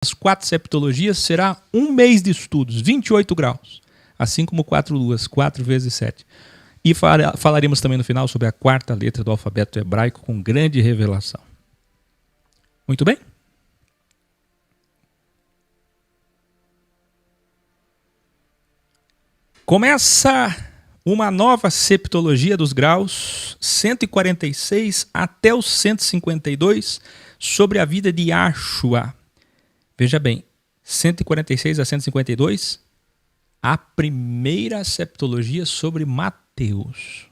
as 4 septologias será um mês de estudos, 28 graus. Assim como 4 luas, 4 vezes 7. E falaremos também no final sobre a 4ª letra do alfabeto hebraico com grande revelação. Muito bem? Começa uma nova septologia dos graus, 146 até os 152, sobre a vida de Yahshua. Veja bem, 146 a 152, a primeira septologia sobre Mateus.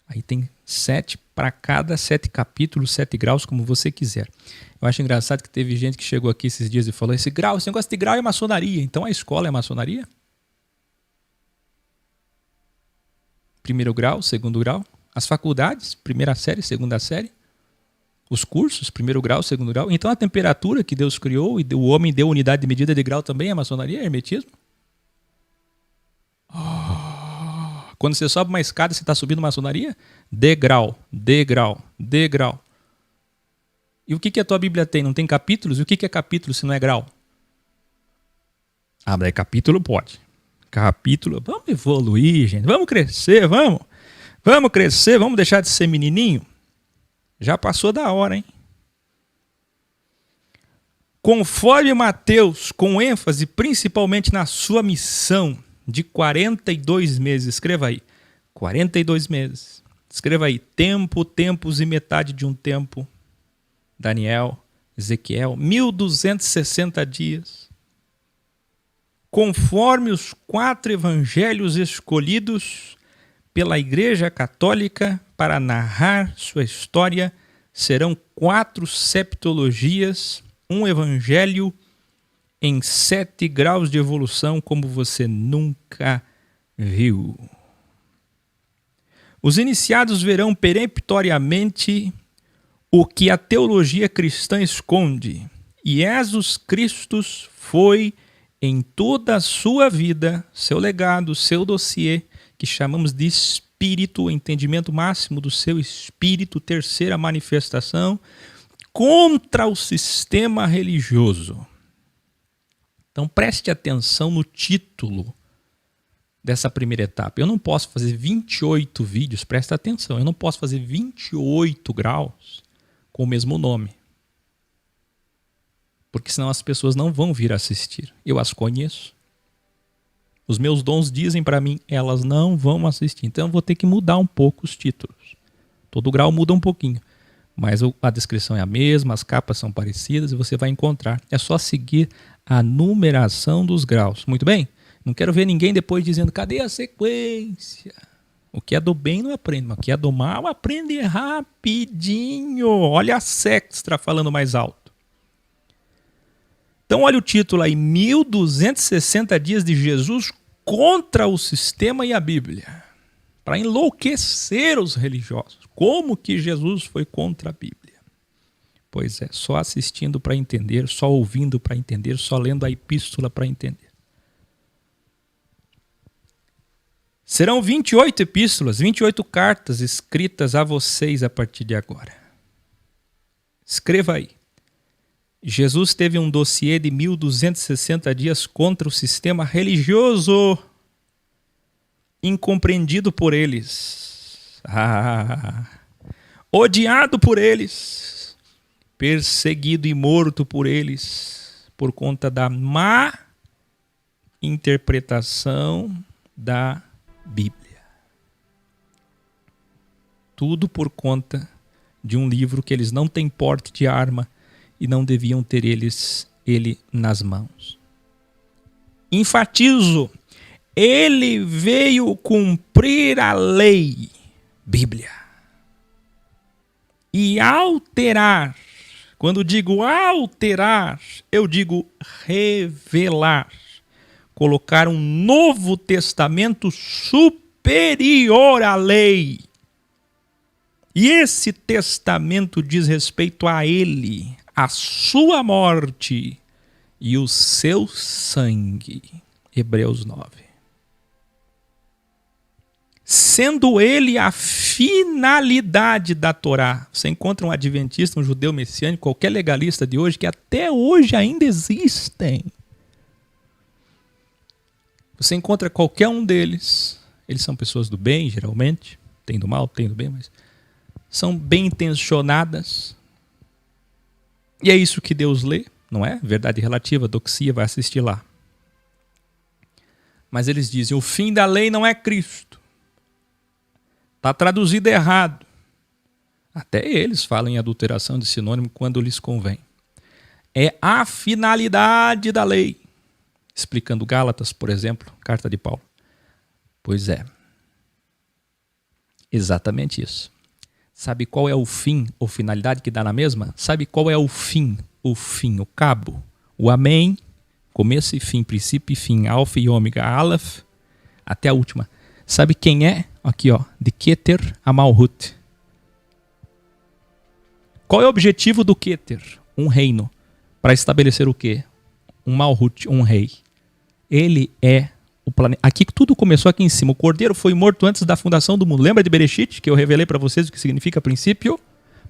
Aí tem 7 para cada 7 capítulos, 7 graus, como você quiser. Eu acho engraçado que teve gente que chegou aqui esses dias e falou: esse negócio de grau é maçonaria, então a escola é maçonaria? Primeiro grau, segundo grau, as faculdades, primeira série, segunda série, os cursos, primeiro grau, segundo grau. Então a temperatura que Deus criou e o homem deu unidade de medida de grau também é maçonaria, é hermetismo? Quando você sobe uma escada, você está subindo maçonaria? Degrau, degrau, degrau. E o que a tua Bíblia tem? Não tem capítulos? E o que é capítulo se não é grau? Ah, mas capítulo pode. Capítulo, vamos evoluir, gente, vamos crescer, vamos crescer, vamos deixar de ser menininho. Já passou da hora, hein? Conforme Mateus, com ênfase principalmente na sua missão de 42 meses, escreva aí, 42 meses, escreva aí, tempo, tempos e metade de um tempo, Daniel, Ezequiel, 1260 dias. Conforme os 4 evangelhos escolhidos pela Igreja Católica para narrar sua história, serão 4 septologias, um evangelho em 7 graus de evolução, como você nunca viu. Os iniciados verão peremptoriamente o que a teologia cristã esconde, e Jesus Cristo foi em toda a sua vida, seu legado, seu dossiê, que chamamos de espírito, o entendimento máximo do seu espírito, terceira manifestação, contra o sistema religioso. Então preste atenção no título dessa primeira etapa. Eu não posso fazer 28 vídeos, presta atenção, eu não posso fazer 28 graus com o mesmo nome. Porque senão as pessoas não vão vir assistir. Eu as conheço. Os meus dons dizem para mim, elas não vão assistir. Então eu vou ter que mudar um pouco os títulos. Todo grau muda um pouquinho. Mas a descrição é a mesma, as capas são parecidas e você vai encontrar. É só seguir a numeração dos graus. Muito bem? Não quero ver ninguém depois dizendo, cadê a sequência? O que é do bem não aprende, mas o que é do mal aprende rapidinho. Olha a Sextra falando mais alto. Então olha o título aí, 1260 dias de Jesus contra o sistema e a Bíblia. Para enlouquecer os religiosos. Como que Jesus foi contra a Bíblia? Pois é, só assistindo para entender, só ouvindo para entender, só lendo a epístola para entender. Serão 28 epístolas, 28 cartas escritas a vocês a partir de agora. Escreva aí. Jesus teve um dossiê de 1260 dias contra o sistema religioso, incompreendido por eles, odiado por eles, perseguido e morto por eles, por conta da má interpretação da Bíblia. Tudo por conta de um livro que eles não têm porte de arma e não deviam ter ele nas mãos. Enfatizo, ele veio cumprir a lei, Bíblia, e alterar. Quando digo alterar, eu digo revelar. Colocar um novo testamento superior à lei. E esse testamento diz respeito a ele, a sua morte e o seu sangue. Hebreus 9. sendo ele a finalidade da Torá. Você encontra um adventista, um judeu messiânico, qualquer legalista de hoje, que até hoje ainda existem. Você encontra qualquer um deles, eles são pessoas do bem, geralmente, tem do mal, tem do bem, mas são bem intencionadas. E é isso que Deus lê, não é? Verdade relativa, doxia, vai assistir lá. Mas eles dizem, o fim da lei não é Cristo. Está traduzido errado. Até eles falam em adulteração de sinônimo quando lhes convém. É a finalidade da lei. Explicando Gálatas, por exemplo, carta de Paulo. Pois é. Exatamente isso. Sabe qual é o fim ou finalidade que dá na mesma? Sabe qual é o fim, o cabo? O amém, começo e fim, princípio e fim, alfa e ômega, aleph, até a última. Sabe quem é? Aqui, ó, de Keter a Malhut. Qual é o objetivo do Keter? Um reino. Para estabelecer o quê? Um Malhut, um rei. Ele é o planeta. Aqui tudo começou aqui em cima. O cordeiro foi morto antes da fundação do mundo. Lembra de Bereshit, que eu revelei para vocês o que significa princípio?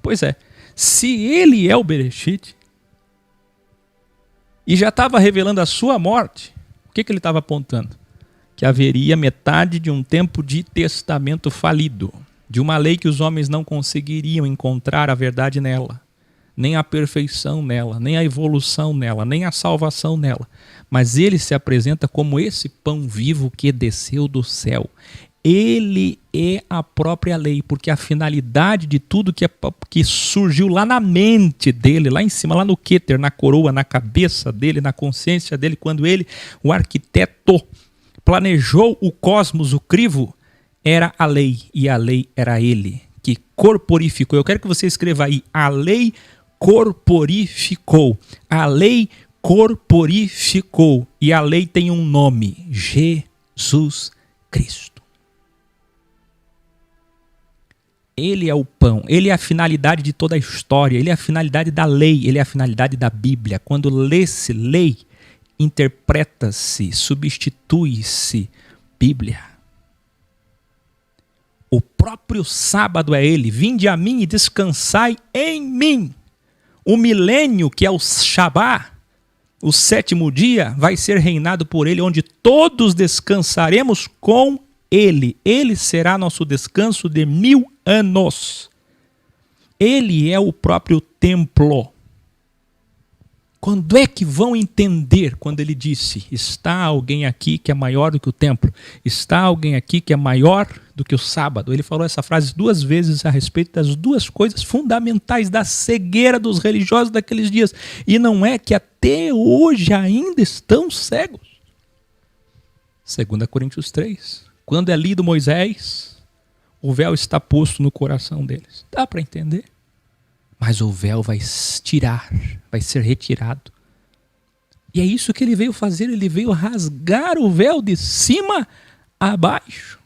Pois é. Se ele é o Bereshit e já estava revelando a sua morte, o que ele estava apontando? Que haveria metade de um tempo de testamento falido, de uma lei que os homens não conseguiriam encontrar a verdade nela, nem a perfeição nela, nem a evolução nela, nem a salvação nela. Mas ele se apresenta como esse pão vivo que desceu do céu. Ele é a própria lei, porque a finalidade de tudo que surgiu lá na mente dele, lá em cima, lá no Keter, na coroa, na cabeça dele, na consciência dele, quando ele, o arquiteto, planejou o cosmos, o crivo, era a lei, e a lei era ele, que corporificou. Eu quero que você escreva aí, a lei corporificou. A lei corporificou. E a lei tem um nome, Jesus Cristo. Ele é o pão, ele é a finalidade de toda a história, ele é a finalidade da lei, ele é a finalidade da Bíblia. Quando lê-se lei, interpreta-se, substitui-se Bíblia. O próprio sábado é ele. Vinde a mim e descansai em mim. O milênio, que é o Shabá, o sétimo dia, vai ser reinado por ele, onde todos descansaremos com ele. Ele será nosso descanso de 1000 anos. Ele é o próprio templo. Quando é que vão entender quando ele disse, está alguém aqui que é maior do que o templo? Está alguém aqui que é maior do que o sábado? Ele falou essa frase 2 vezes a respeito das 2 coisas fundamentais da cegueira dos religiosos daqueles dias. E não é que até hoje ainda estão cegos. 2 Coríntios 3. Quando é lido Moisés, o véu está posto no coração deles. Dá para entender? Mas o véu vai tirar, vai ser retirado. E é isso que ele veio fazer, ele veio rasgar o véu de cima a baixo.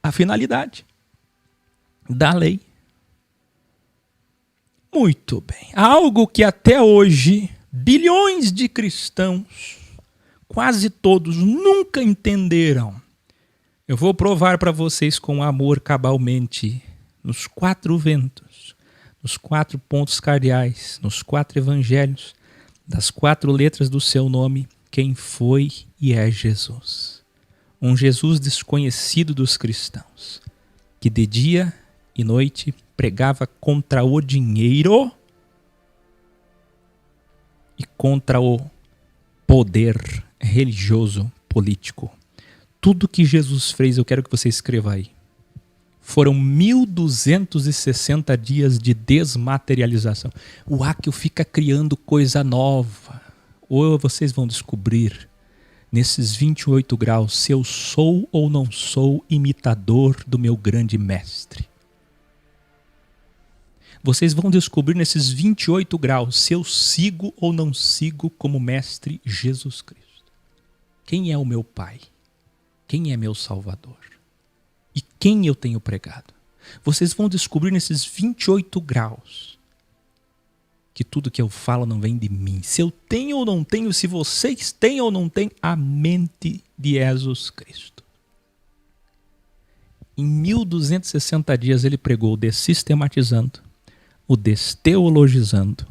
A finalidade da lei. Muito bem. Algo que até hoje, bilhões de cristãos, quase todos, nunca entenderam. Eu vou provar para vocês com amor cabalmente, nos 4 ventos. Nos 4 pontos cardeais, nos 4 evangelhos, das 4 letras do seu nome, quem foi e é Jesus. Um Jesus desconhecido dos cristãos, que de dia e noite pregava contra o dinheiro e contra o poder religioso político. Tudo que Jesus fez, eu quero que você escreva aí. Foram 1260 dias de desmaterialização. O Áquil fica criando coisa nova. Ou vocês vão descobrir, nesses 28 graus, se eu sou ou não sou imitador do meu grande mestre. Vocês vão descobrir nesses 28 graus, se eu sigo ou não sigo como mestre Jesus Cristo. Quem é o meu Pai? Quem é meu Salvador? E quem eu tenho pregado? Vocês vão descobrir nesses 28 graus que tudo que eu falo não vem de mim. Se eu tenho ou não tenho, se vocês têm ou não têm a mente de Jesus Cristo. Em 1260 dias ele pregou o dessistematizando, o desteologizando,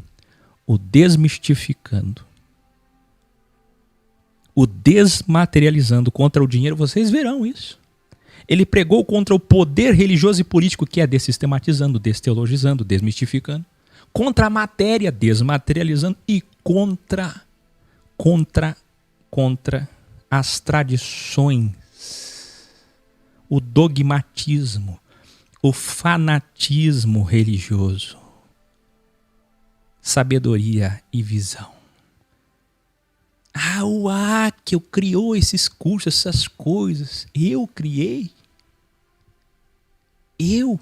o desmistificando, o desmaterializando contra o dinheiro. Vocês verão isso. Ele pregou contra o poder religioso e político, que é dessistematizando, desteologizando, desmistificando, contra a matéria, desmaterializando, e contra as tradições, o dogmatismo, o fanatismo religioso, sabedoria e visão. O Ackel criou esses cursos, essas coisas. Eu criei. Eu.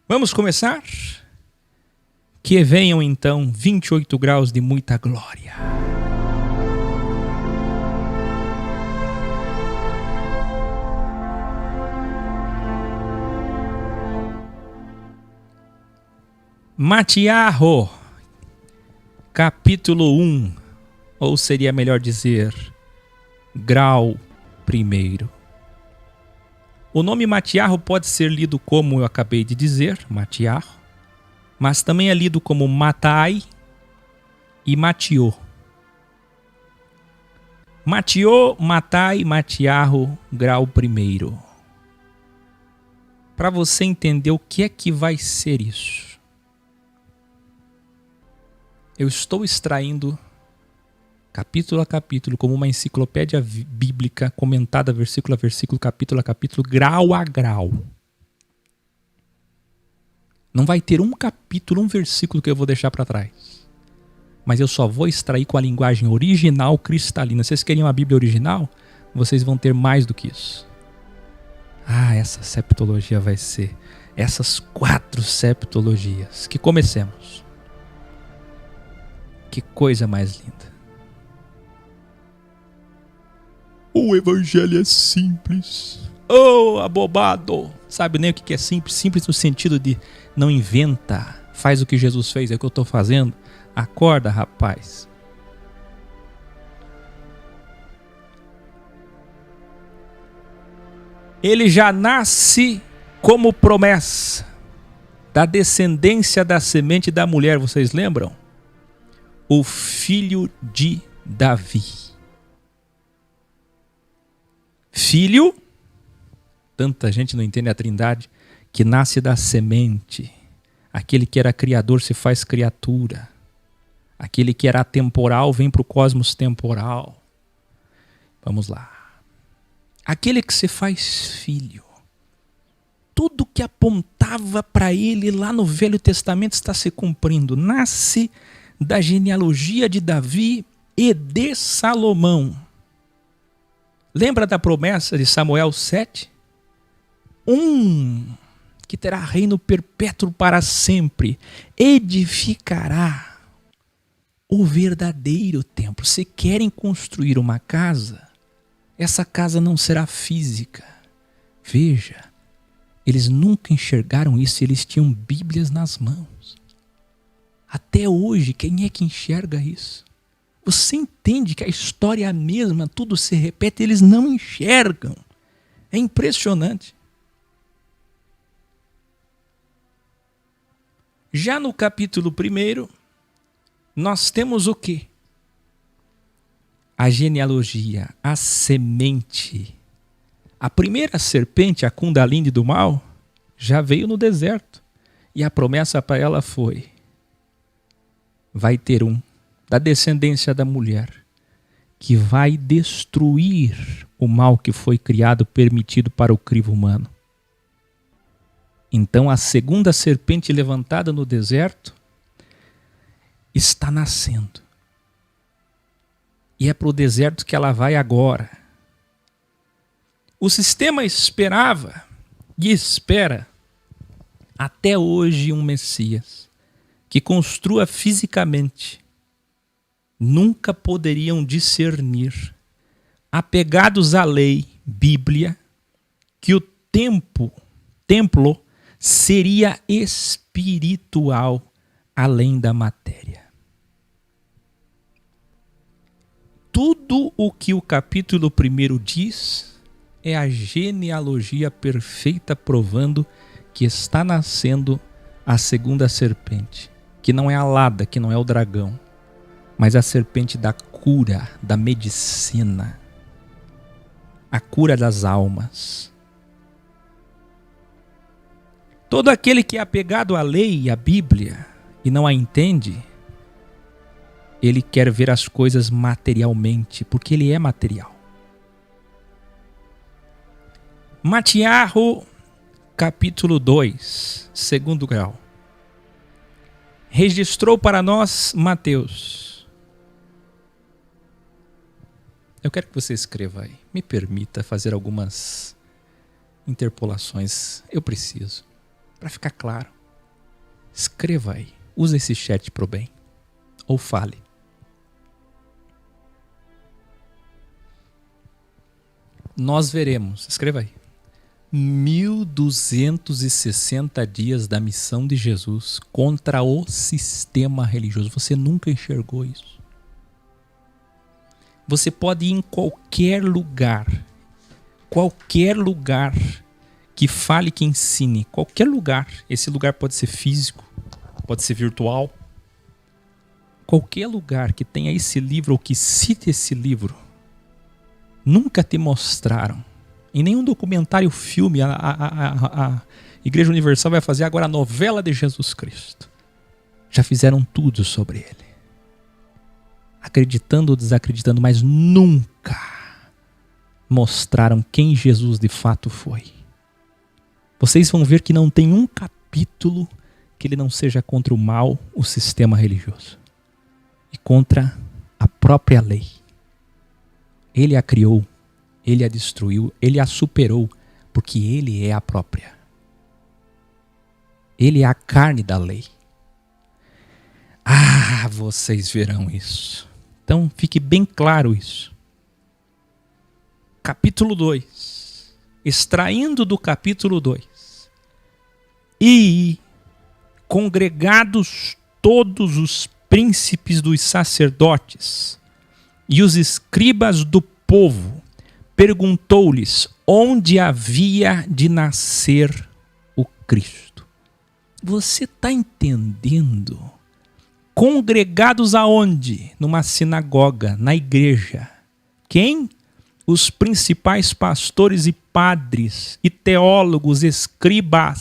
Vamos começar? Que venham então 28 graus de muita glória. Matiarro, capítulo 1, ou seria melhor dizer, grau 1. O nome Matiarro pode ser lido como eu acabei de dizer, Matiarro, mas também é lido como Matai e Matiô. Matiô, Matai, Matiarro, grau 1. Para você entender o que é que vai ser isso, eu estou extraindo capítulo a capítulo, como uma enciclopédia bíblica, comentada versículo a versículo, capítulo a capítulo, grau a grau. Não vai ter um capítulo, um versículo que eu vou deixar para trás. Mas eu só vou extrair com a linguagem original cristalina. Vocês queriam a Bíblia original? Vocês vão ter mais do que isso. Essa septologia vai ser essas 4 septologias. Que comecemos. Que coisa mais linda. O evangelho é simples. Abobado. Sabe nem o que é simples? Simples no sentido de não inventa. Faz o que Jesus fez, é o que eu estou fazendo. Acorda, rapaz. Ele já nasce como promessa da descendência da semente da mulher. Vocês lembram? O filho de Davi. Filho, tanta gente não entende a Trindade, que nasce da semente. Aquele que era criador se faz criatura. Aquele que era atemporal vem para o cosmos temporal. Vamos lá. Aquele que se faz filho. Tudo que apontava para ele lá no Velho Testamento está se cumprindo. Nasce da genealogia de Davi e de Salomão. Lembra da promessa de Samuel 7? Que terá reino perpétuo para sempre, edificará o verdadeiro templo. Se querem construir uma casa, essa casa não será física. Veja, eles nunca enxergaram isso, eles tinham Bíblias nas mãos. Até hoje, quem é que enxerga isso? Você entende que a história é a mesma, tudo se repete, eles não enxergam. É impressionante. Já no capítulo 1, nós temos o quê? A genealogia, a semente. A primeira serpente, a Kundalini do mal, já veio no deserto. E a promessa para ela foi: vai ter da descendência da mulher, que vai destruir o mal que foi criado, permitido para o crivo humano. Então a segunda serpente levantada no deserto está nascendo. E é para o deserto que ela vai agora. O sistema esperava e espera até hoje um Messias que construa fisicamente. Nunca poderiam discernir, apegados à lei, Bíblia, que o templo seria espiritual além da matéria. Tudo Tudo o que o capítulo 1 diz é a genealogia perfeita provando que está nascendo a segunda serpente, que não é a Lada, que não é o dragão, mas a serpente da cura, da medicina, a cura das almas. Todo aquele que é apegado à lei e à Bíblia e não a entende, ele quer ver as coisas materialmente, porque ele é material. Matiarro, capítulo 2, segundo grau. Registrou para nós Mateus. Eu quero que você escreva aí. Me permita fazer algumas interpolações. Eu preciso. Para ficar claro. Escreva aí. Use esse chat para o bem. Ou fale. Nós veremos. Escreva aí. 1260 dias da missão de Jesus contra o sistema religioso. Você nunca enxergou isso. Você pode ir em qualquer lugar que fale, que ensine, qualquer lugar. Esse lugar pode ser físico, pode ser virtual. Qualquer lugar que tenha esse livro ou que cite esse livro, nunca te mostraram. Em nenhum documentário, filme, a Igreja Universal vai fazer agora a novela de Jesus Cristo. Já fizeram tudo sobre ele. Acreditando ou desacreditando, mas nunca mostraram quem Jesus de fato foi. Vocês vão ver que não tem um capítulo que ele não seja contra o mal, o sistema religioso. E contra a própria lei. Ele a criou. Ele a destruiu, ele a superou, porque ele é a própria. Ele é a carne da lei. Ah, vocês verão isso. Então, fique bem claro isso. Capítulo 2. Extraindo do capítulo 2. E congregados todos os príncipes dos sacerdotes e os escribas do povo, perguntou-lhes onde havia de nascer o Cristo. Você está entendendo? Congregados aonde? Numa sinagoga, na igreja. Quem? Os principais pastores e padres, e teólogos, escribas.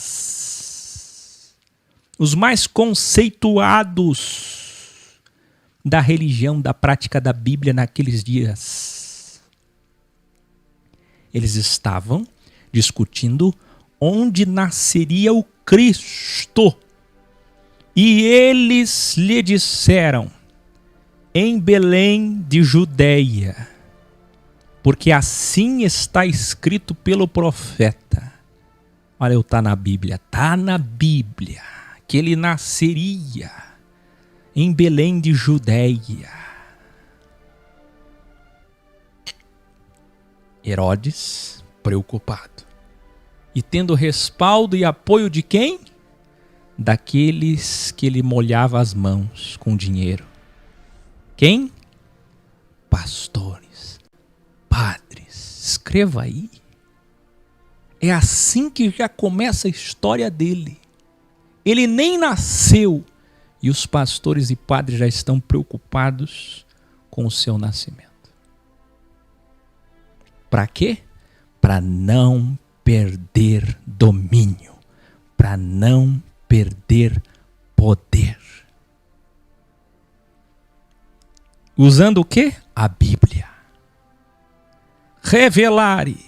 Os mais conceituados da religião, da prática da Bíblia naqueles dias. Eles estavam discutindo onde nasceria o Cristo. E eles lhe disseram, em Belém de Judeia, porque assim está escrito pelo profeta. Olha, está na Bíblia, que ele nasceria em Belém de Judeia. Herodes, preocupado. E tendo respaldo e apoio de quem? Daqueles que ele molhava as mãos com dinheiro. Quem? Pastores, padres. Escreva aí. É assim que já começa a história dele. Ele nem nasceu e os pastores e padres já estão preocupados com o seu nascimento. Para quê? Para não perder domínio, para não perder poder. Usando o quê? A Bíblia. Revelare.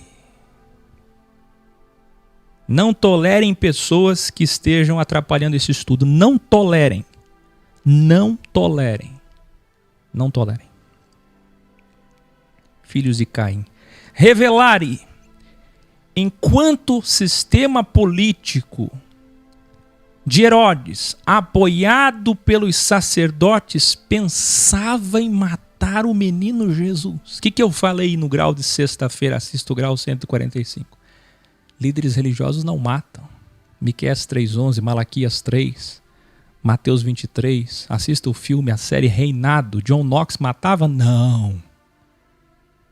Não tolerem pessoas que estejam atrapalhando esse estudo. Não tolerem. Não tolerem. Não tolerem. Filhos de Caim. Revelare. Enquanto sistema político de Herodes, apoiado pelos sacerdotes, pensava em matar o menino Jesus. O que eu falei no grau de sexta-feira? Assista o grau 145. Líderes religiosos não matam. Miqueias 3:11, Malaquias 3, Mateus 23. Assista o filme, a série Reinado. John Knox matava? Não.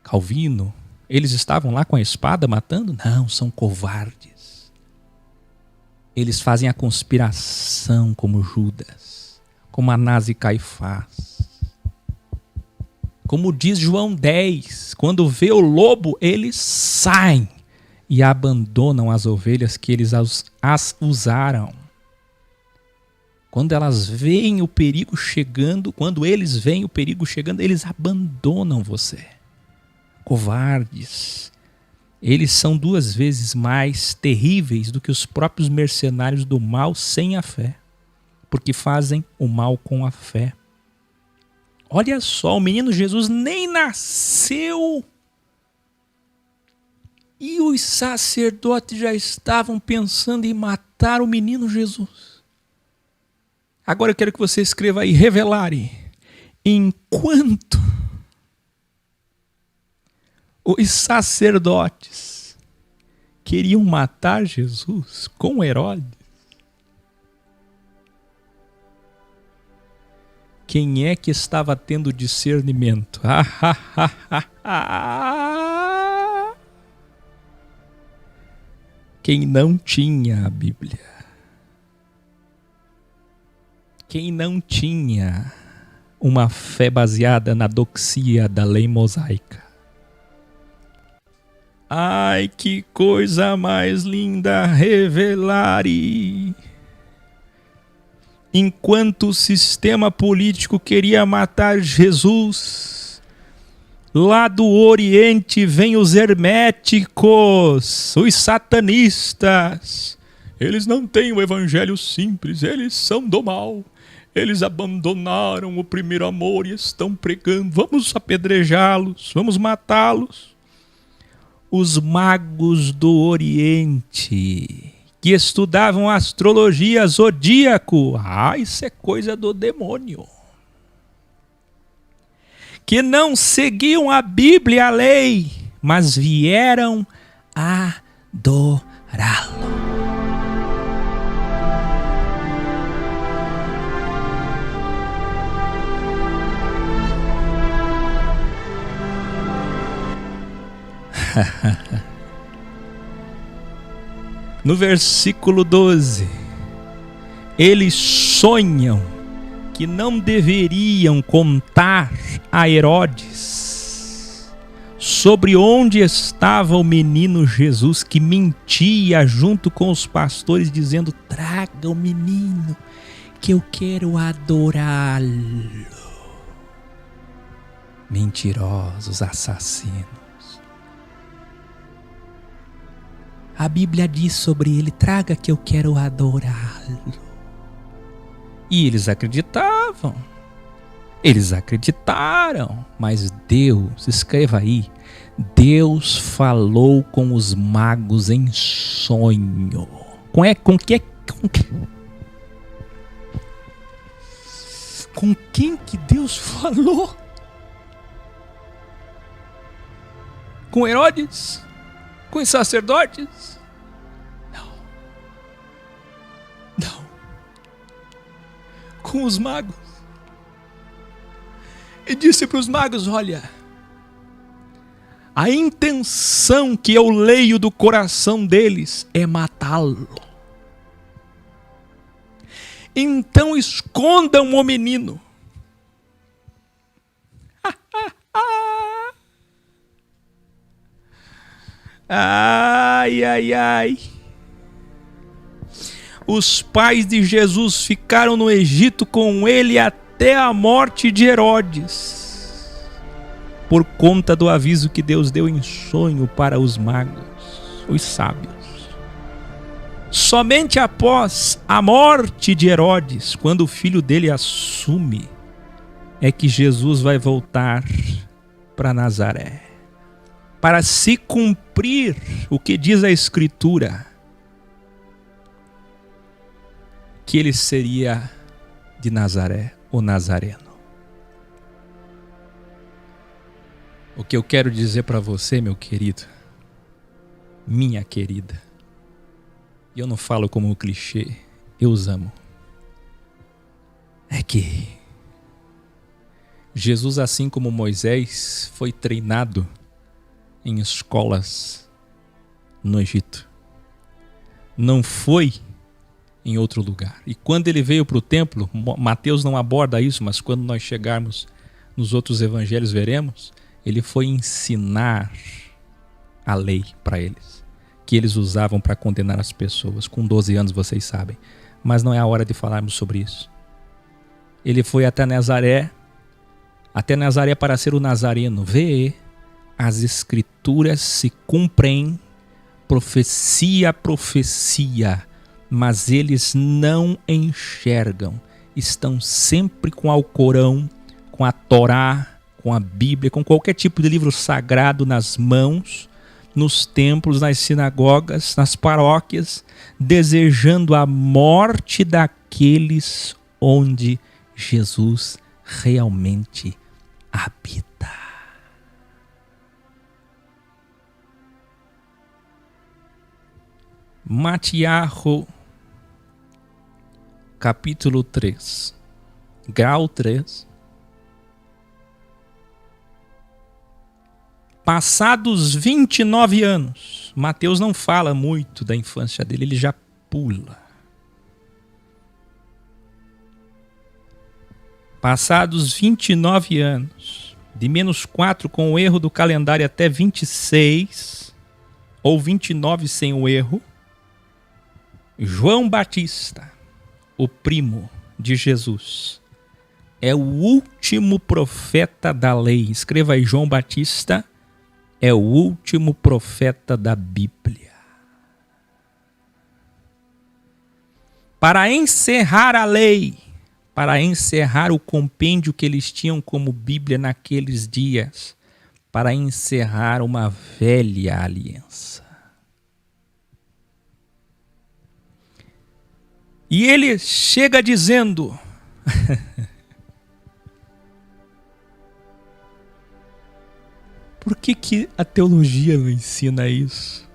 Calvino, eles estavam lá com a espada matando? Não, são covardes. Eles fazem a conspiração como Judas, como Anás e Caifás. Como diz João 10, quando vê o lobo, eles saem e abandonam as ovelhas que eles as usaram. Quando elas veem o perigo chegando, quando eles veem o perigo chegando, eles abandonam você. Covardes. Eles são 2 vezes mais terríveis do que os próprios mercenários do mal sem a fé, porque fazem o mal com a fé. Olha só, o menino Jesus nem nasceu e os sacerdotes já estavam pensando em matar o menino Jesus. Agora eu quero que você escreva aí, revelare. Enquanto os sacerdotes queriam matar Jesus com Herodes, quem é que estava tendo discernimento? Quem não tinha a Bíblia. Quem não tinha uma fé baseada na doxia da lei mosaica. Ai, que coisa mais linda, revelare. Enquanto o sistema político queria matar Jesus, lá do Oriente vêm os herméticos, os satanistas. Eles não têm o evangelho simples, eles são do mal. Eles abandonaram o primeiro amor e estão pregando. Vamos apedrejá-los, vamos matá-los. Os magos do Oriente, que estudavam astrologia, zodíaco. Isso é coisa do demônio. Que não seguiam a Bíblia e a lei, mas vieram adorá-lo. No versículo 12, eles sonham que não deveriam contar a Herodes sobre onde estava o menino Jesus, que mentia junto com os pastores, dizendo: traga o menino que eu quero adorá-lo. Mentirosos, assassinos. A Bíblia diz sobre ele: traga que eu quero adorá-lo. E eles acreditavam. Eles acreditaram. Mas Deus, escreva aí, Deus falou com os magos em sonho. Com quem que Deus falou? Com Herodes? Com os sacerdotes? Não. Com os magos. E disse para os magos: olha, a intenção que eu leio do coração deles é matá-lo. Então escondam o menino. Ai, ai, ai. Os pais de Jesus ficaram no Egito com ele até a morte de Herodes, por conta do aviso que Deus deu em sonho para os magos, os sábios. Somente após a morte de Herodes, quando o filho dele assume, é que Jesus vai voltar para Nazaré, para se cumprir o que diz a Escritura, que ele seria de Nazaré, o Nazareno. O que eu quero dizer para você, meu querido, minha querida, e eu não falo como um clichê, eu os amo, é que Jesus, assim como Moisés, foi treinado em escolas no Egito. Não foi em outro lugar. E quando ele veio para o templo, Mateus não aborda isso, mas quando nós chegarmos nos outros evangelhos veremos, ele foi ensinar a lei para eles, que eles usavam para condenar as pessoas. Com 12 anos, vocês sabem. Mas não é a hora de falarmos sobre isso. Ele foi até Nazaré para ser o nazareno. Vê, as escrituras se cumprem, profecia a profecia, mas eles não enxergam. Estão sempre com o Alcorão, com a Torá, com a Bíblia, com qualquer tipo de livro sagrado nas mãos, nos templos, nas sinagogas, nas paróquias, desejando a morte daqueles onde Jesus realmente habita. Matiarro, capítulo 3, grau 3. Passados 29 anos, Mateus não fala muito da infância dele, ele já pula. Passados 29 anos, de -4 com o erro do calendário até 26, ou 29 sem o erro, João Batista, o primo de Jesus, é o último profeta da lei. Escreva aí, João Batista é o último profeta da Bíblia. Para encerrar a lei, para encerrar o compêndio que eles tinham como Bíblia naqueles dias, para encerrar uma velha aliança. E ele chega dizendo: por que a teologia não ensina isso?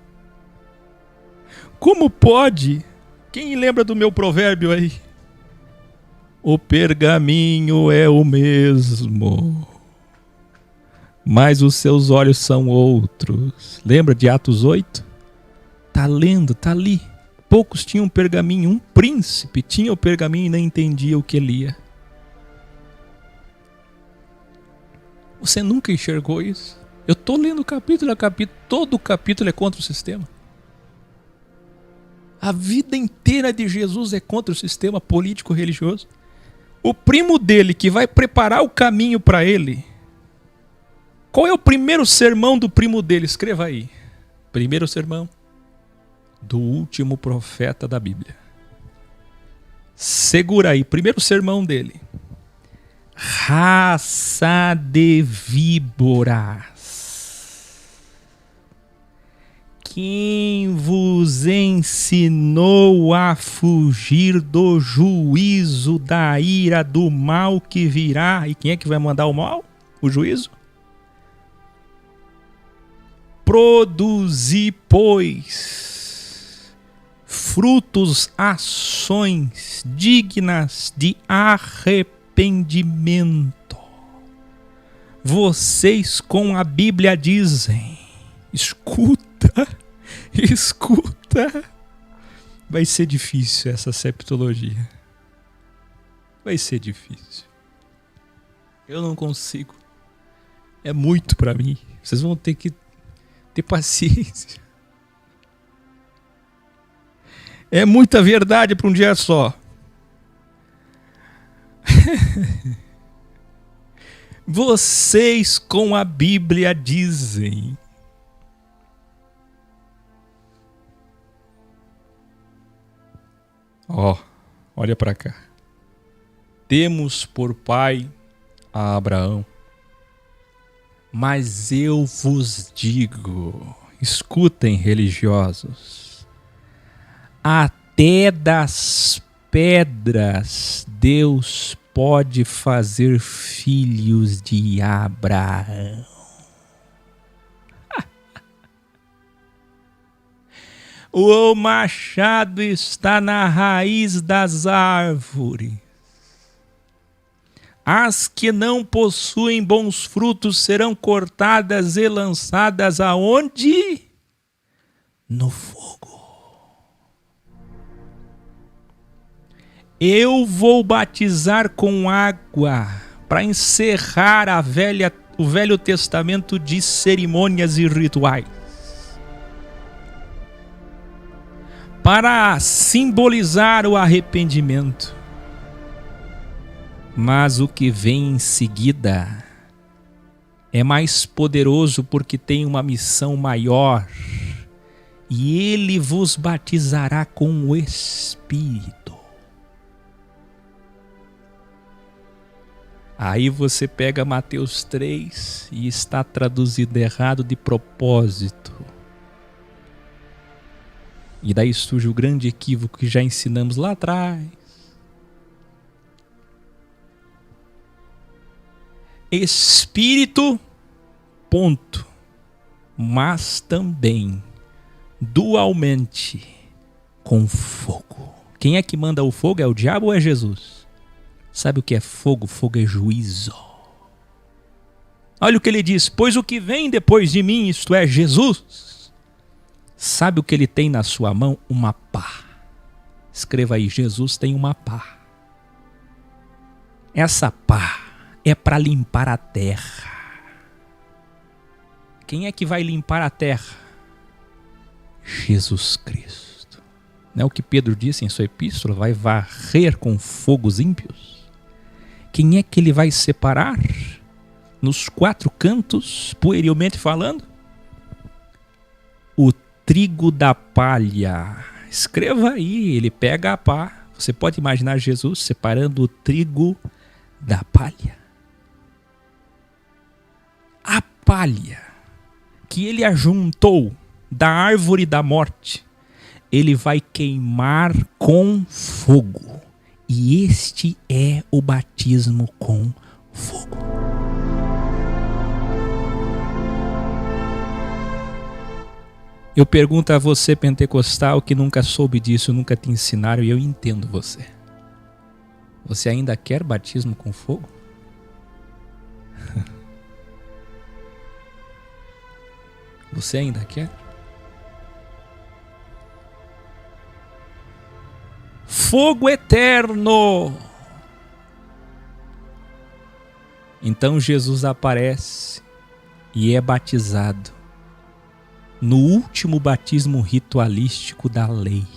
Como pode? Quem lembra do meu provérbio aí? O pergaminho é o mesmo, mas os seus olhos são outros. Lembra de Atos 8? Tá lendo, tá ali. Poucos tinham pergaminho, um príncipe tinha o pergaminho e não entendia o que lia. Você nunca enxergou isso? Eu estou lendo capítulo a capítulo, todo capítulo é contra o sistema. A vida inteira de Jesus é contra o sistema político-religioso. O primo dele que vai preparar o caminho para ele. Qual é o primeiro sermão do primo dele? Escreva aí. Primeiro sermão do último profeta da Bíblia. Segura aí, primeiro sermão dele. Raça de víboras, quem vos ensinou a fugir do juízo da ira do mal que virá? E quem é que vai mandar o mal? O juízo? Produzi, pois, frutos, ações dignas de arrependimento. Vocês com a Bíblia dizem, escuta, vai ser difícil essa septologia. Vai ser difícil. Eu não consigo. É muito para mim. Vocês vão ter que ter paciência. É muita verdade para um dia só. Vocês com a Bíblia dizem. Olha para cá. Temos por pai a Abraão. Mas eu vos digo, escutem, religiosos, até das pedras Deus pode fazer filhos de Abraão. O machado está na raiz das árvores. As que não possuem bons frutos serão cortadas e lançadas aonde? No fogo. Eu vou batizar com água para encerrar o Velho Testamento de cerimônias e rituais. Para simbolizar o arrependimento. Mas o que vem em seguida é mais poderoso porque tem uma missão maior. E ele vos batizará com o Espírito. Aí você pega Mateus 3 e está traduzido errado de propósito. E daí surge o grande equívoco que já ensinamos lá atrás. Espírito, ponto. Mas também, dualmente, com fogo. Quem é que manda o fogo? É o diabo ou é Jesus? Sabe o que é fogo? Fogo é juízo. Olha o que ele diz. Pois o que vem depois de mim, isto é, Jesus, sabe o que ele tem na sua mão? Uma pá. Escreva aí, Jesus tem uma pá. Essa pá é para limpar a terra. Quem é que vai limpar a terra? Jesus Cristo. Não é o que Pedro disse em sua epístola? Vai varrer com fogo os ímpios. Quem é que ele vai separar? Nos quatro cantos, puerilmente falando? O trigo da palha. Escreva aí, ele pega a pá. Você pode imaginar Jesus separando o trigo da palha. A palha que ele ajuntou da árvore da morte, ele vai queimar com fogo. E este é o batismo com fogo. Eu pergunto a você, pentecostal, que nunca soube disso, nunca te ensinaram, e eu entendo você. Você ainda quer batismo com fogo? Você ainda quer? Fogo eterno! Então Jesus aparece e é batizado no último batismo ritualístico da lei,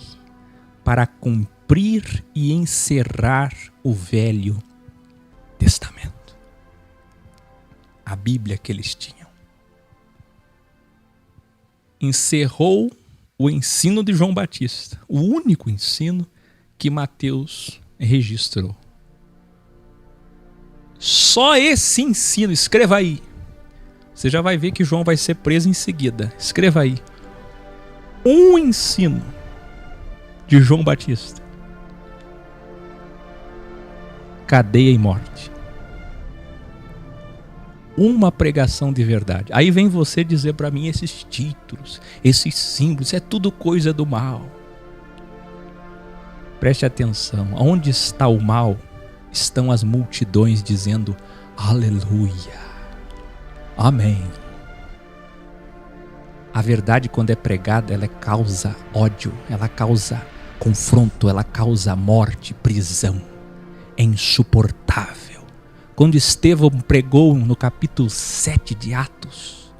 para cumprir e encerrar o Velho Testamento. A Bíblia que eles tinham. Encerrou o ensino de João Batista, o único ensino que Mateus registrou. Só esse ensino, escreva aí. Você já vai ver que João vai ser preso em seguida. Escreva aí. Um ensino de João Batista. Cadeia e morte. Uma pregação de verdade. Aí vem você dizer para mim esses títulos, esses símbolos, isso é tudo coisa do mal. Preste atenção. Onde está o mal, estão as multidões dizendo aleluia. Amém. A verdade, quando é pregada, ela causa ódio, ela causa confronto, ela causa morte, prisão. É insuportável. Quando Estevão pregou no capítulo 7 de Atos,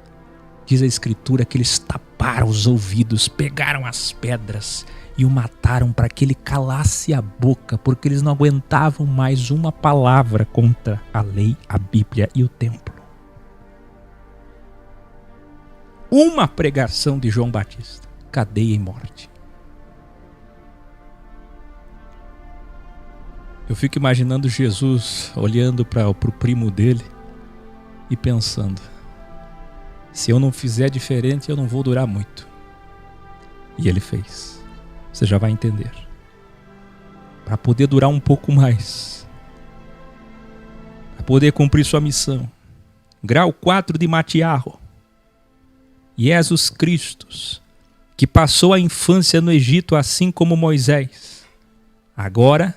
diz a Escritura que eles taparam os ouvidos, pegaram as pedras e o mataram para que ele calasse a boca, porque eles não aguentavam mais uma palavra contra a lei, a Bíblia e o templo. Uma pregação de João Batista, cadeia e morte. Eu fico imaginando Jesus olhando para o primo dele e pensando, se eu não fizer diferente, eu não vou durar muito. E ele fez. Você já vai entender. Para poder durar um pouco mais. Para poder cumprir sua missão. Grau 4 de Matiarro. Jesus Cristo, que passou a infância no Egito assim como Moisés, agora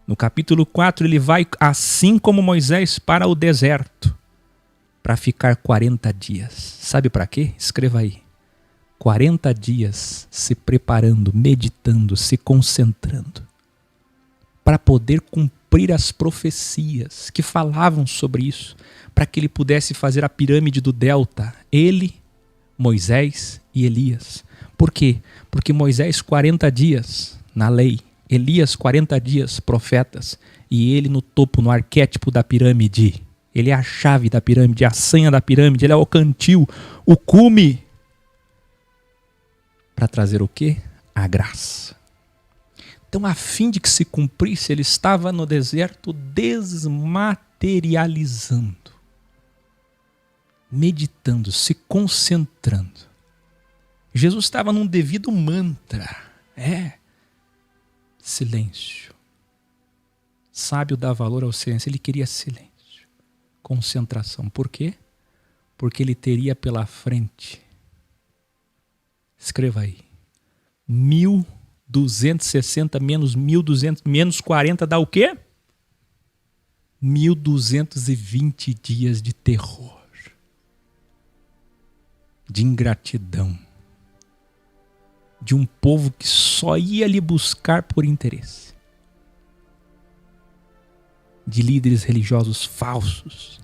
No capítulo 4, ele vai, assim como Moisés, para o deserto, para ficar 40 dias. Sabe para quê? Escreva aí. 40 dias se preparando, meditando, se concentrando, para poder cumprir as profecias que falavam sobre isso, para que ele pudesse fazer a pirâmide do delta, ele, Moisés e Elias. Por quê? Porque Moisés 40 dias na lei, Elias 40 dias profetas, e ele no topo, no arquétipo da pirâmide. Ele é a chave da pirâmide, a senha da pirâmide, ele é o cantil, o cume, para trazer o quê? A graça. Então, a fim de que se cumprisse, ele estava no deserto desmaterializando, meditando, se concentrando. Jesus estava num devido mantra. Silêncio. Sábio dá valor ao silêncio. Ele queria silêncio. Concentração. Por quê? Porque ele teria pela frente, escreva aí, 1.260 menos 1.200 menos 40 dá o quê? 1.220 dias de terror, de ingratidão, de um povo que só ia lhe buscar por interesse, de líderes religiosos falsos,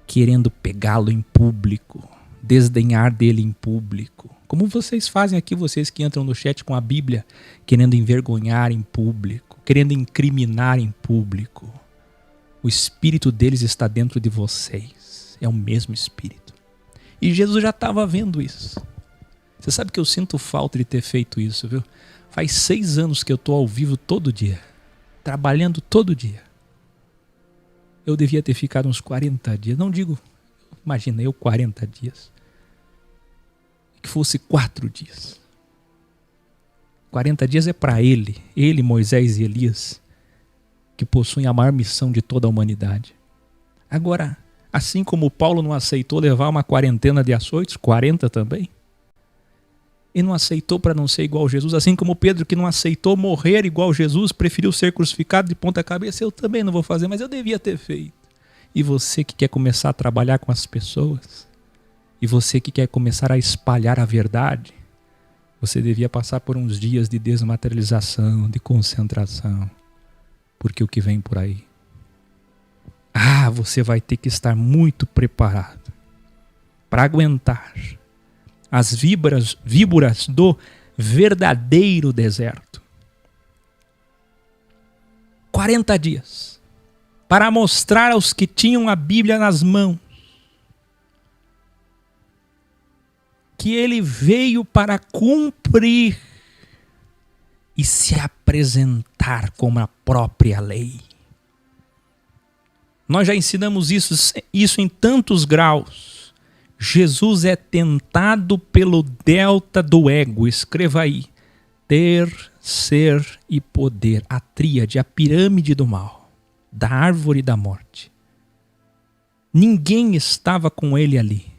querendo pegá-lo em público, desdenhar dele em público. Como vocês fazem aqui, vocês que entram no chat com a Bíblia, querendo envergonhar em público, querendo incriminar em público. O espírito deles está dentro de vocês. É o mesmo espírito. E Jesus já estava vendo isso. Você sabe que eu sinto falta de ter feito isso, viu? Faz 6 anos que eu estou ao vivo todo dia, trabalhando todo dia. Eu devia ter ficado uns 40 dias. Não digo, imagina eu 40 dias. Que fosse 4 dias. 40 dias é para ele, Moisés e Elias, que possuem a maior missão de toda a humanidade. Agora, assim como Paulo não aceitou levar uma quarentena de açoites, 40 também, e não aceitou para não ser igual a Jesus, assim como Pedro que não aceitou morrer igual a Jesus, preferiu ser crucificado de ponta cabeça, eu também não vou fazer, mas eu devia ter feito. E você que quer começar a trabalhar com as pessoas, e você que quer começar a espalhar a verdade, você devia passar por uns dias de desmaterialização, de concentração, porque o que vem por aí, você vai ter que estar muito preparado para aguentar as víboras do verdadeiro deserto. 40 dias para mostrar aos que tinham a Bíblia nas mãos que ele veio para cumprir e se apresentar como a própria lei. Nós já ensinamos isso em tantos graus. Jesus é tentado pelo delta do ego. Escreva aí. Ter, ser e poder. A tríade, a pirâmide do mal. Da árvore da morte. Ninguém estava com ele ali.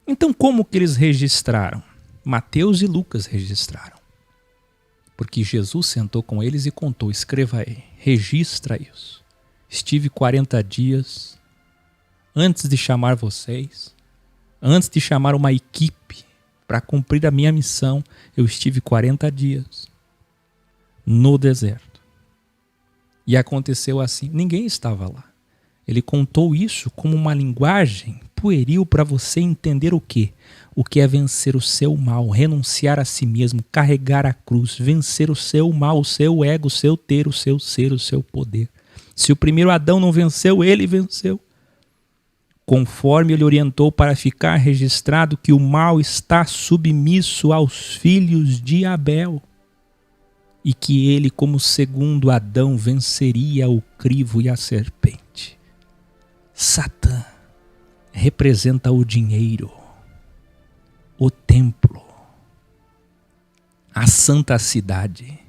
Então como que eles registraram? Mateus e Lucas registraram. Porque Jesus sentou com eles e contou. Escreva aí. Registra isso. Estive 40 dias antes de chamar vocês. Antes de chamar uma equipe para cumprir a minha missão, eu estive 40 dias no deserto. E aconteceu assim. Ninguém estava lá. Ele contou isso como uma linguagem pueril para você entender o quê? O que é vencer o seu mal, renunciar a si mesmo, carregar a cruz, vencer o seu mal, o seu ego, o seu ter, o seu ser, o seu poder. Se o primeiro Adão não venceu, ele venceu. Conforme ele orientou para ficar registrado que o mal está submisso aos filhos de Abel e que ele, como segundo Adão, venceria o crivo e a serpente. Satã representa o dinheiro, o templo, a santa cidade,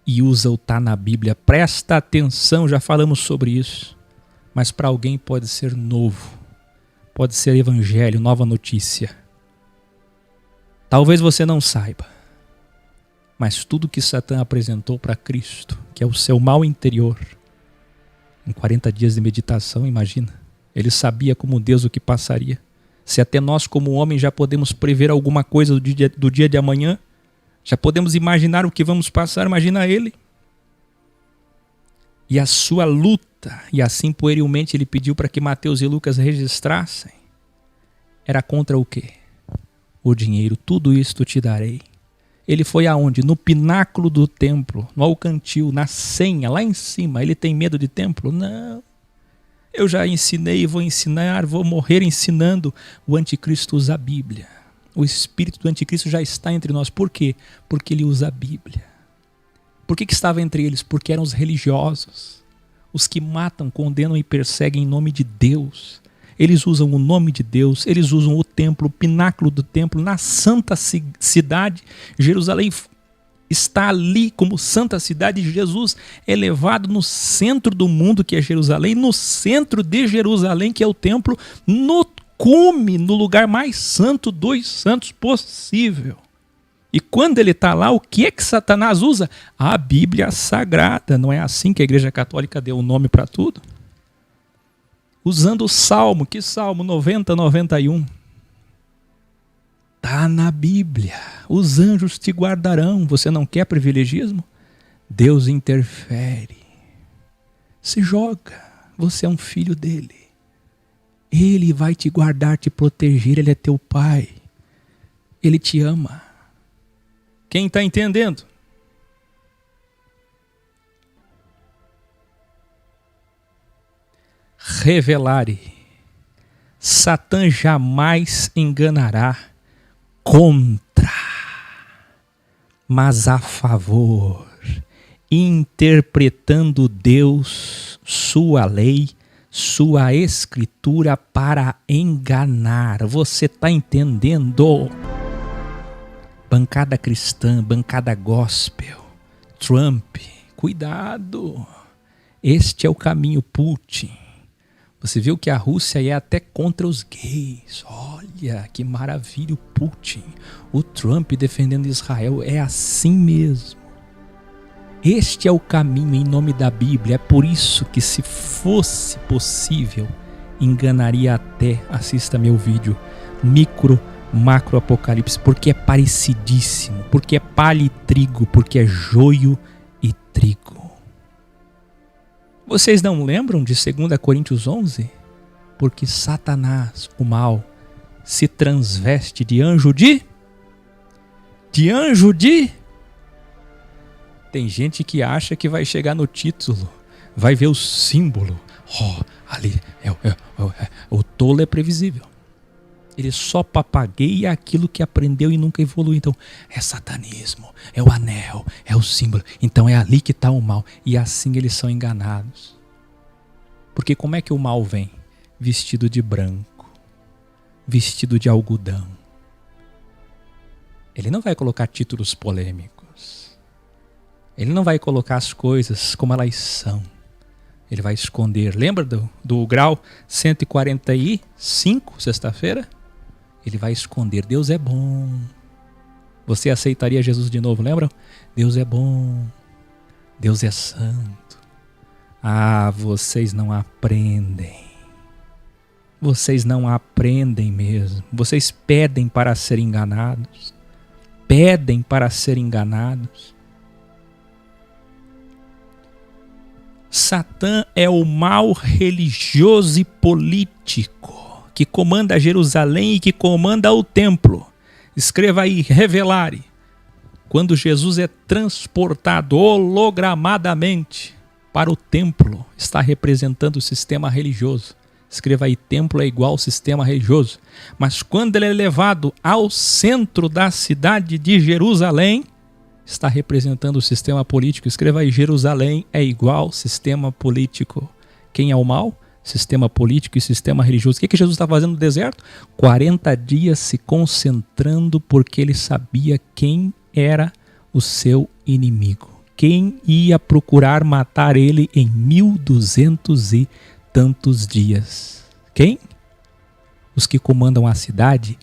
e usa o tá na Bíblia. Presta atenção, já falamos sobre isso, mas para alguém pode ser novo. Pode ser evangelho, nova notícia. Talvez você não saiba, mas tudo que Satã apresentou para Cristo, que é o seu mal interior, Em 40 dias de meditação, imagina. Ele sabia como Deus o que passaria. Se até nós, como homens, já podemos prever alguma coisa do dia de amanhã, já podemos imaginar o que vamos passar, imagina ele. E a sua luta, e assim puerilmente ele pediu para que Mateus e Lucas registrassem, era contra o quê? O dinheiro. Tudo isto te darei. Ele foi aonde? No pináculo do templo, no alcantil, na senha, lá em cima. Ele tem medo de templo? Não. Eu já ensinei, vou ensinar, vou morrer ensinando. O anticristo usa a Bíblia. O espírito do anticristo já está entre nós. Por quê? Porque ele usa a Bíblia. Por que estava entre eles? Porque eram os religiosos. Os que matam, condenam e perseguem em nome de Deus. Eles usam o nome de Deus, eles usam o templo, o pináculo do templo, na santa cidade. Jerusalém está ali como santa cidade. Jesus é levado no centro do mundo, que é Jerusalém, no centro de Jerusalém, que é o templo, no cume, no lugar mais santo dos santos possível. E quando ele está lá, o que é que Satanás usa? A Bíblia Sagrada. Não é assim que a Igreja Católica deu o nome para tudo? Usando o Salmo, que Salmo 90, 91. Está na Bíblia. Os anjos te guardarão. Você não quer privilegismo? Deus interfere. Se joga. Você é um filho dele. Ele vai te guardar, te proteger. Ele é teu pai. Ele te ama. Quem está entendendo? Revelare. Satã jamais enganará contra, mas a favor, interpretando Deus, sua lei, sua escritura para enganar. Você está entendendo? Bancada cristã, bancada gospel, Trump, cuidado. Este é o caminho. Putin. Você viu que a Rússia é até contra os gays. Olha, que maravilha o Putin. O Trump defendendo Israel. É assim mesmo. Este é o caminho em nome da Bíblia. É por isso que, se fosse possível, enganaria até, assista meu vídeo, macro apocalipse, porque é parecidíssimo, porque é palha e trigo, porque é joio e trigo. Vocês não lembram de 2 Coríntios 11? Porque Satanás, o mal, se transveste de anjo de... Tem gente que acha que vai chegar no título, vai ver o símbolo. Ali, o tolo é previsível. Ele só papagueia aquilo que aprendeu e nunca evolui. Então, é satanismo, é o anel, é o símbolo. Então é ali que está o mal. E assim eles são enganados. Porque como é que o mal vem? Vestido de branco, vestido de algodão. Ele não vai colocar títulos polêmicos. Ele não vai colocar as coisas como elas são. Ele vai esconder. Lembra do grau 145, sexta-feira? Ele vai esconder. Deus é bom. Você aceitaria Jesus de novo, lembram? Deus é bom. Deus é santo. Ah, vocês não aprendem. Vocês não aprendem mesmo. Vocês pedem para ser enganados. Pedem para ser enganados. Satã é o mal religioso e político que comanda Jerusalém e que comanda o templo. Escreva aí, revelare. Quando Jesus é transportado hologramadamente para o templo, está representando o sistema religioso. Escreva aí, templo é igual ao sistema religioso. Mas quando ele é levado ao centro da cidade de Jerusalém, está representando o sistema político. Escreva aí, Jerusalém é igual ao sistema político. Quem é o mal? Sistema político e sistema religioso. O que Jesus está fazendo no deserto? 40 dias se concentrando, porque ele sabia quem era o seu inimigo. Quem ia procurar matar ele em 1200 e tantos dias. Quem? Os que comandam a cidade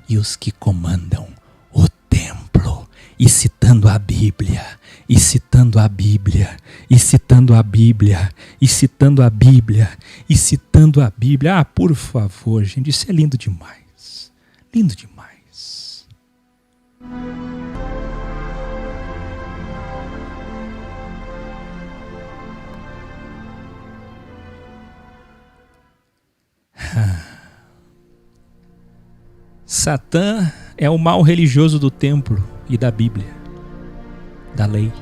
e os que comandam o templo. e citando a Bíblia, e citando a Bíblia, e citando a Bíblia, e citando a Bíblia, e citando a Bíblia. Ah, por favor, gente, isso é lindo demais. Lindo demais. Satã é o mal religioso do templo e da Bíblia, da lei.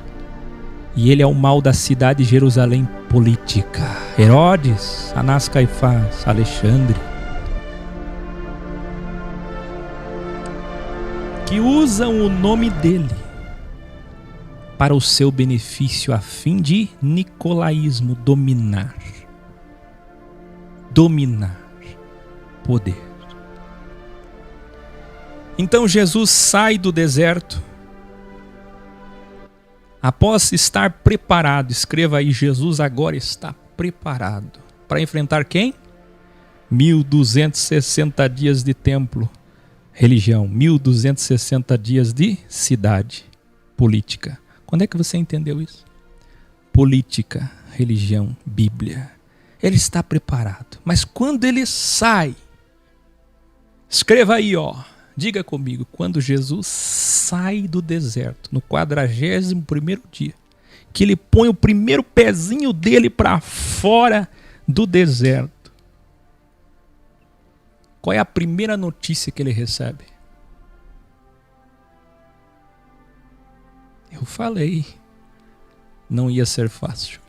E ele é o mal da cidade de Jerusalém política. Herodes, Anás, Caifás, Alexandre, que usam o nome dele para o seu benefício a fim de nicolaísmo, dominar poder. Então Jesus sai do deserto após estar preparado. Escreva aí, Jesus agora está preparado para enfrentar quem? 1260 dias de templo, religião, 1260 dias de cidade, política. Quando é que você entendeu isso? Política, religião, Bíblia. Ele está preparado. Mas quando ele sai, escreva aí, diga comigo, quando Jesus sai do deserto, no 41º dia, que ele põe o primeiro pezinho dele para fora do deserto, qual é a primeira notícia que ele recebe? Eu falei, não ia ser fácil.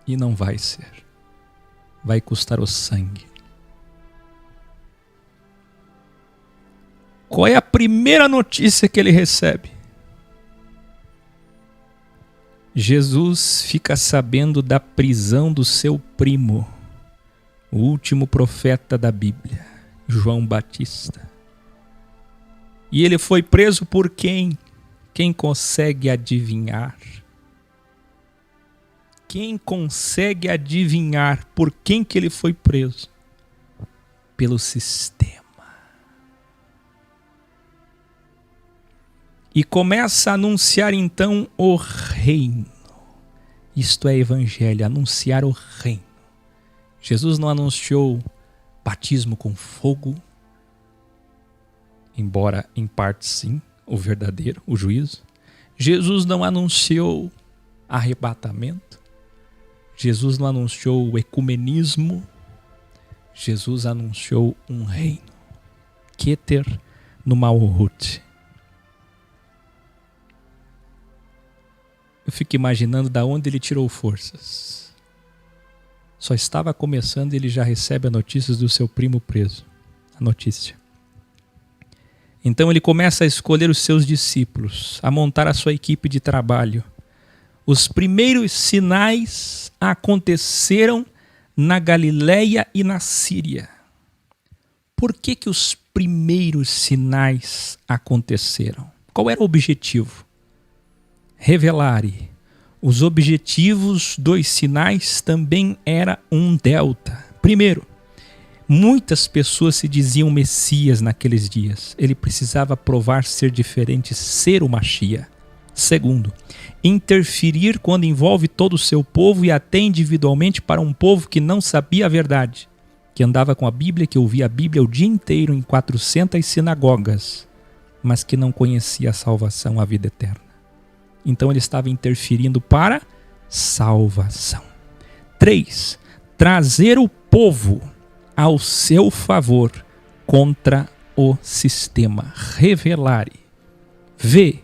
E não vai ser. Vai custar o sangue. Qual é a primeira notícia que ele recebe? Jesus fica sabendo da prisão do seu primo, o último profeta da Bíblia, João Batista. E ele foi preso por quem? Quem consegue adivinhar? Quem consegue adivinhar por quem que ele foi preso? Pelo sistema. E começa a anunciar então o reino. Isto é evangelho, anunciar o reino. Jesus não anunciou batismo com fogo, embora em parte sim, o verdadeiro, o juízo. Jesus não anunciou arrebatamento. Jesus não anunciou o ecumenismo. Jesus anunciou um reino. Keter no Malhut. Eu fico imaginando da onde ele tirou forças. Só estava começando e ele já recebe a notícia do seu primo preso. A notícia. Então ele começa a escolher os seus discípulos, a montar a sua equipe de trabalho. Os primeiros sinais aconteceram na Galileia e na Síria. Por que que os primeiros sinais aconteceram? Qual era o objetivo? Revelare. Os objetivos dos sinais também era um delta. Primeiro, muitas pessoas se diziam Messias naqueles dias. Ele precisava provar ser diferente, ser o Machia. Segundo, interferir quando envolve todo o seu povo e até individualmente para um povo que não sabia a verdade, que andava com a Bíblia, que ouvia a Bíblia o dia inteiro em 400 sinagogas, mas que não conhecia a salvação, a vida eterna. Então ele estava interferindo para salvação. 3. Trazer o povo ao seu favor contra o sistema. Revelare. V.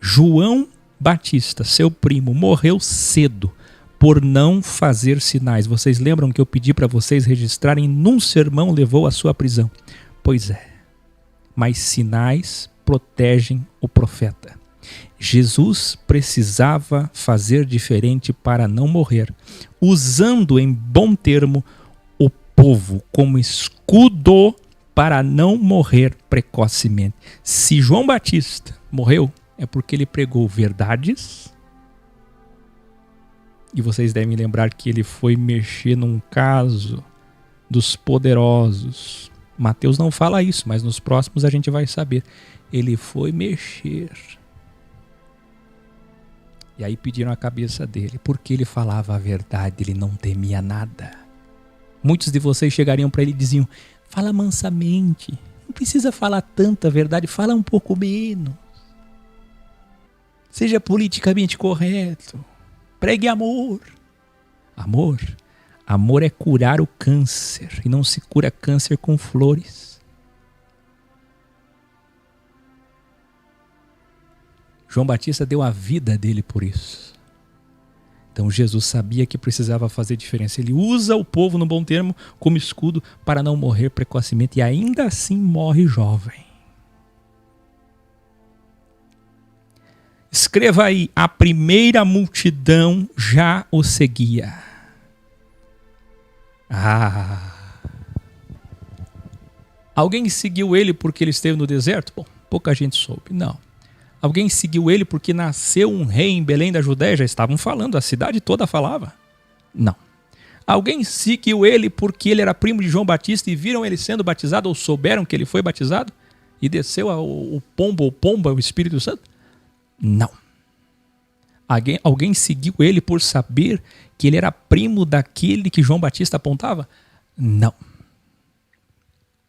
João Batista, seu primo, morreu cedo por não fazer sinais. Vocês lembram que eu pedi para vocês registrarem num sermão levou à sua prisão? Pois é. Mas sinais protegem o profeta. Jesus precisava fazer diferente para não morrer, usando em bom termo o povo como escudo para não morrer precocemente. Se João Batista morreu, é porque ele pregou verdades. E vocês devem lembrar que ele foi mexer num caso dos poderosos, Mateus não fala isso, mas nos próximos a gente vai saber. Ele foi mexer. E aí pediram a cabeça dele, porque ele falava a verdade, ele não temia nada. Muitos de vocês chegariam para ele e diziam, fala mansamente, não precisa falar tanta verdade, fala um pouco menos. Seja politicamente correto, pregue amor. Amor é curar o câncer, e não se cura câncer com flores. João Batista deu a vida dele por isso. Então Jesus sabia que precisava fazer diferença. Ele usa o povo, no bom termo, como escudo para não morrer precocemente e ainda assim morre jovem. Escreva aí, a primeira multidão já o seguia. Alguém seguiu ele porque ele esteve no deserto? Bom, pouca gente soube, não. Alguém seguiu ele porque nasceu um rei em Belém da Judéia? Já estavam falando, a cidade toda falava. Não. Alguém seguiu ele porque ele era primo de João Batista e viram ele sendo batizado ou souberam que ele foi batizado? E desceu o pombo ou pomba, o Espírito Santo? Não. Alguém seguiu ele por saber que ele era primo daquele que João Batista apontava? Não.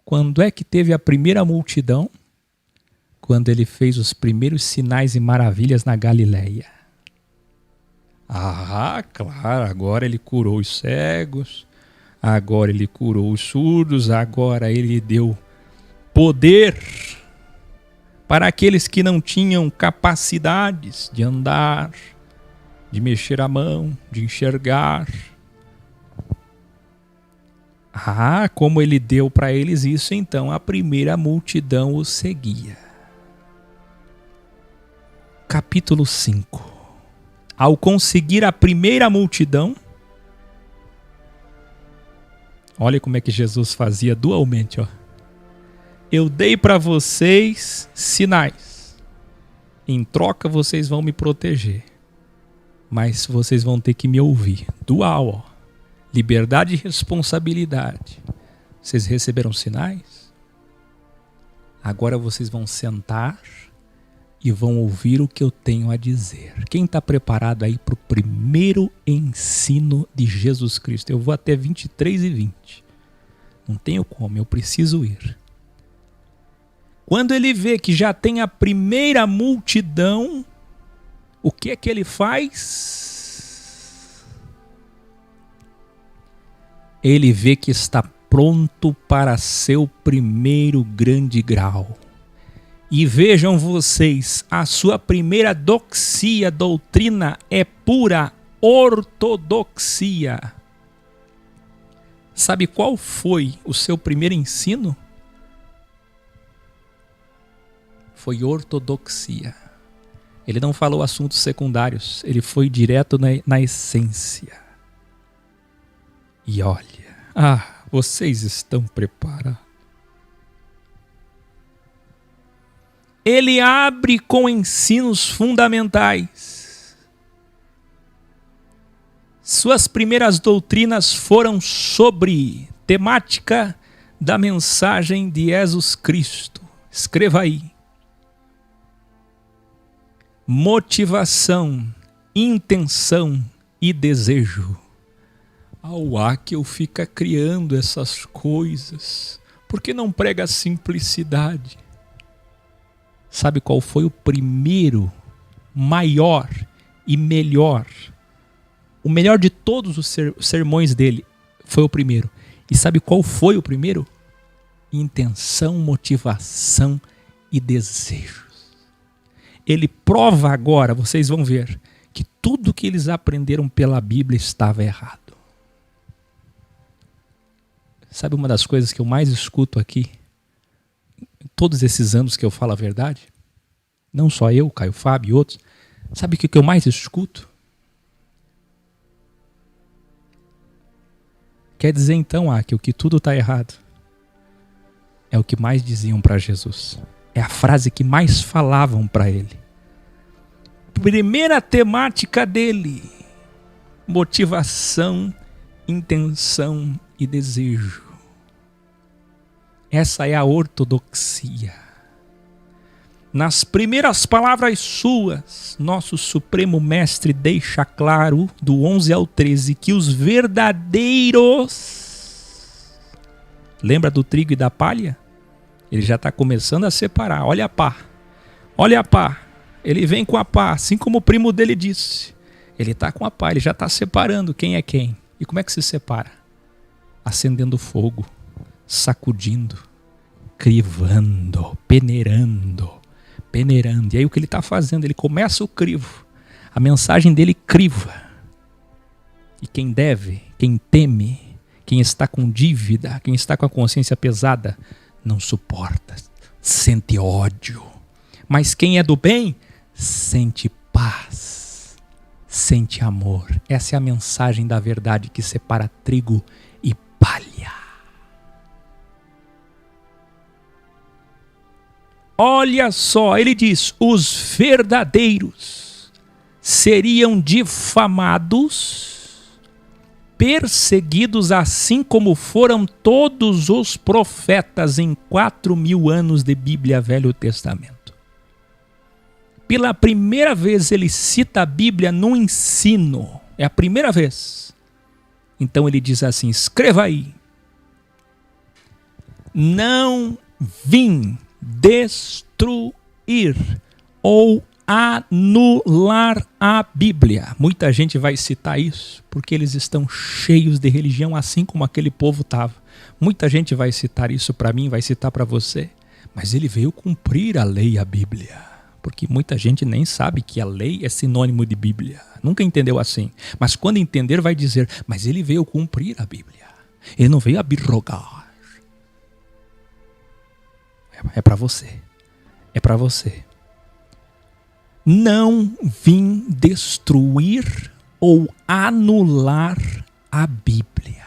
Quando é que teve a primeira multidão? Quando ele fez os primeiros sinais e maravilhas na Galileia. Claro, agora ele curou os cegos, agora ele curou os surdos, agora ele deu poder para aqueles que não tinham capacidades de andar, de mexer a mão, de enxergar. Como ele deu para eles isso, então a primeira multidão o seguia. Capítulo 5. Ao conseguir a primeira multidão, olha como é que Jesus fazia dualmente, Eu dei para vocês sinais. Em troca vocês vão me proteger. Mas vocês vão ter que me ouvir. Dual, liberdade e responsabilidade. Vocês receberam sinais? Agora vocês vão sentar e vão ouvir o que eu tenho a dizer. Quem está preparado aí para o primeiro ensino de Jesus Cristo? Eu vou até 23 e 20. Não tenho como, eu preciso ir. Quando ele vê que já tem a primeira multidão, o que é que ele faz? Ele vê que está pronto para seu primeiro grande grau. E vejam vocês, a sua primeira doxia, doutrina, é pura ortodoxia. Sabe qual foi o seu primeiro ensino? Foi ortodoxia. Ele não falou assuntos secundários, ele foi direto na essência. E olha, vocês estão preparados? Ele abre com ensinos fundamentais. Suas primeiras doutrinas foram sobre temática da mensagem de Jesus Cristo. Escreva aí. Motivação, intenção e desejo. Que eu fica criando essas coisas. Por que não prega a simplicidade? Sabe qual foi o primeiro, maior e melhor? O melhor de todos os sermões dele foi o primeiro. E sabe qual foi o primeiro? Intenção, motivação e desejos. Ele prova agora, vocês vão ver, que tudo que eles aprenderam pela Bíblia estava errado. Sabe uma das coisas que eu mais escuto aqui? Todos esses anos que eu falo a verdade, não só eu, Caio Fábio e outros, sabe o que eu mais escuto? Quer dizer então, que tudo está errado. É o que mais diziam para Jesus. É a frase que mais falavam para ele. Primeira temática dele: motivação, intenção e desejo. Essa é a ortodoxia. Nas primeiras palavras suas, nosso Supremo Mestre deixa claro, do 11 ao 13, que os verdadeiros... Lembra do trigo e da palha? Ele já está começando a separar. Olha a pá. Olha a pá. Ele vem com a pá, assim como o primo dele disse. Ele está com a pá, ele já está separando quem é quem. E como é que se separa? Acendendo fogo, sacudindo, crivando, peneirando. E aí o que ele está fazendo? Ele começa o crivo. A mensagem dele criva. E quem deve, quem teme, quem está com dívida, quem está com a consciência pesada, não suporta, sente ódio. Mas quem é do bem, sente paz, sente amor. Essa é a mensagem da verdade que separa trigo e palha. Olha só, ele diz, os verdadeiros seriam difamados, perseguidos, assim como foram todos os profetas em 4.000 anos de Bíblia, Velho Testamento. Pela primeira vez ele cita a Bíblia no ensino, é a primeira vez. Então ele diz assim, escreva aí, não vim destruir ou anular a Bíblia. Muita gente vai citar isso porque eles estão cheios de religião, assim como aquele povo estava. Muita gente vai citar isso para mim, vai citar para você. Mas ele veio cumprir a lei, a Bíblia. Porque muita gente nem sabe que a lei é sinônimo de Bíblia. Nunca entendeu assim. Mas quando entender vai dizer, mas ele veio cumprir a Bíblia. Ele não veio abrogar. É para você. É para você. Não vim destruir ou anular a Bíblia,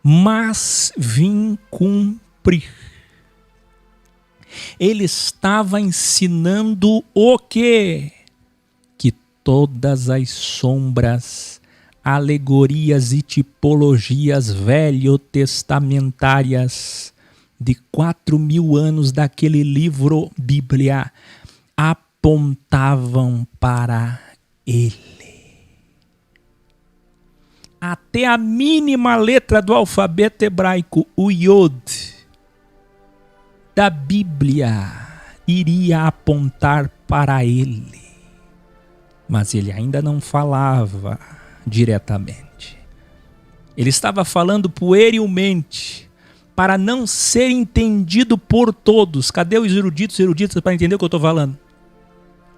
mas vim cumprir. Ele estava ensinando o quê? Que todas as sombras, alegorias e tipologias velho-testamentárias de 4.000 anos daquele livro Bíblia apontavam para ele. Até a mínima letra do alfabeto hebraico, o Yod, da Bíblia, iria apontar para ele. Mas ele ainda não falava diretamente. Ele estava falando puerilmente, para não ser entendido por todos. Cadê os eruditos para entender o que eu estou falando?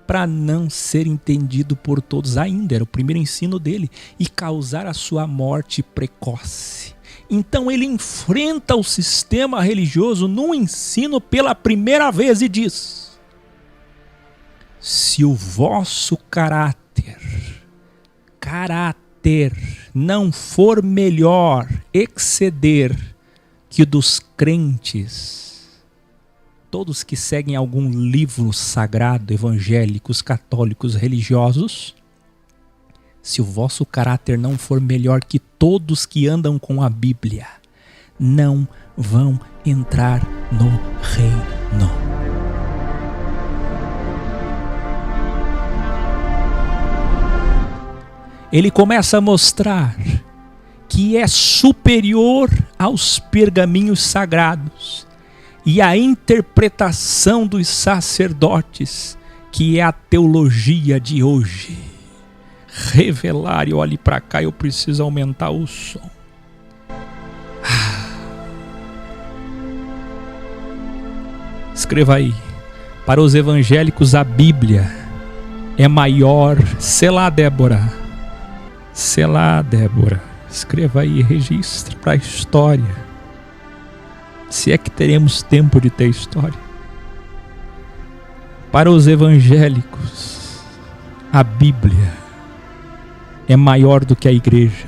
Para não ser entendido por todos ainda, era o primeiro ensino dele, e causar a sua morte precoce. Então ele enfrenta o sistema religioso no ensino pela primeira vez e diz: se o vosso caráter não for melhor, exceder que o dos crentes, todos que seguem algum livro sagrado, evangélicos, católicos, religiosos, se o vosso caráter não for melhor que todos que andam com a Bíblia, não vão entrar no reino. Ele começa a mostrar que é superior aos pergaminhos sagrados e à interpretação dos sacerdotes, que é a teologia de hoje. Revelar, e olhe para cá, eu preciso aumentar o som. Escreva aí, para os evangélicos a Bíblia é maior. Selá, Débora. Selá, Débora. Escreva aí, registre para a história. Se é que teremos tempo de ter história. Para os evangélicos, a Bíblia é maior do que a igreja,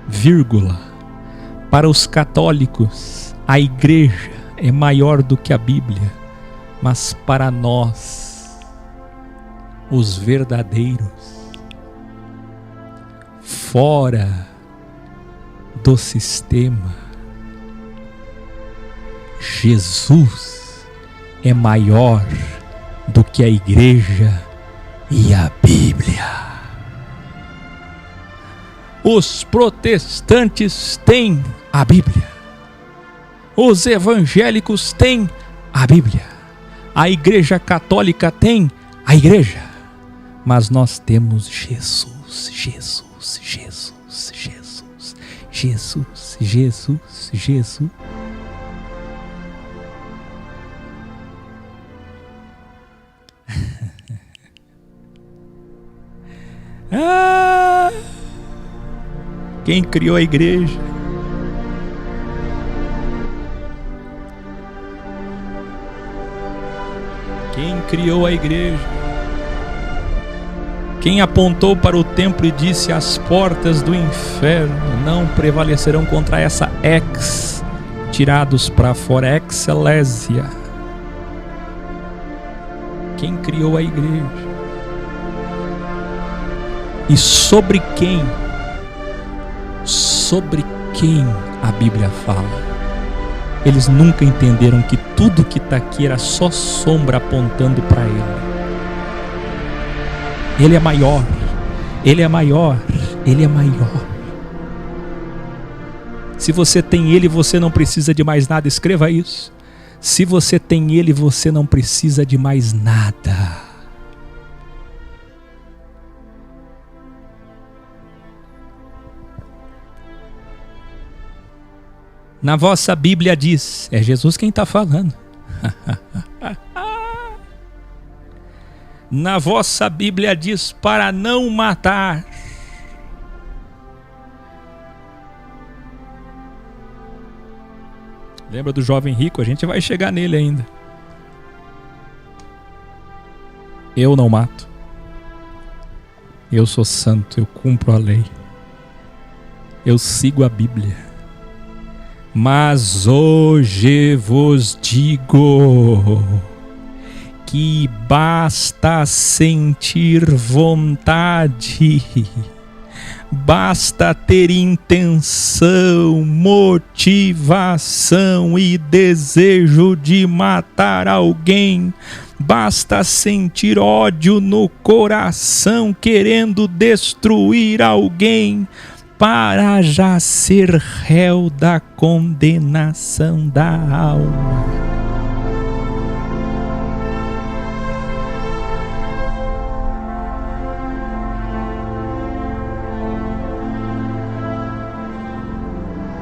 vírgula. Para os católicos, a igreja é maior do que a Bíblia. Mas para nós, os verdadeiros, fora do sistema, Jesus é maior do que a igreja e a Bíblia. Os protestantes têm a Bíblia. Os evangélicos têm a Bíblia. A igreja católica tem a igreja. Mas nós temos Jesus, Jesus, Jesus, Jesus, Jesus, Jesus, Jesus. Quem criou a igreja? Quem criou a igreja? Quem apontou para o templo e disse: as portas do inferno não prevalecerão contra essa tirados para fora, excelésia? Quem criou a igreja? E sobre quem a Bíblia fala? Eles nunca entenderam que tudo que está aqui era só sombra apontando para Ele. Ele é maior, Ele é maior, Ele é maior. Se você tem Ele, você não precisa de mais nada. Escreva isso. Se você tem Ele, você não precisa de mais nada. Na vossa Bíblia diz, é Jesus quem está falando. Na vossa Bíblia diz para não matar. Lembra do jovem rico? A gente vai chegar nele ainda. Eu não mato. Eu sou santo, eu cumpro a lei. Eu sigo a Bíblia. Mas hoje vos digo que basta sentir vontade, basta ter intenção, motivação e desejo de matar alguém, basta sentir ódio no coração, querendo destruir alguém, para já ser réu da condenação da alma.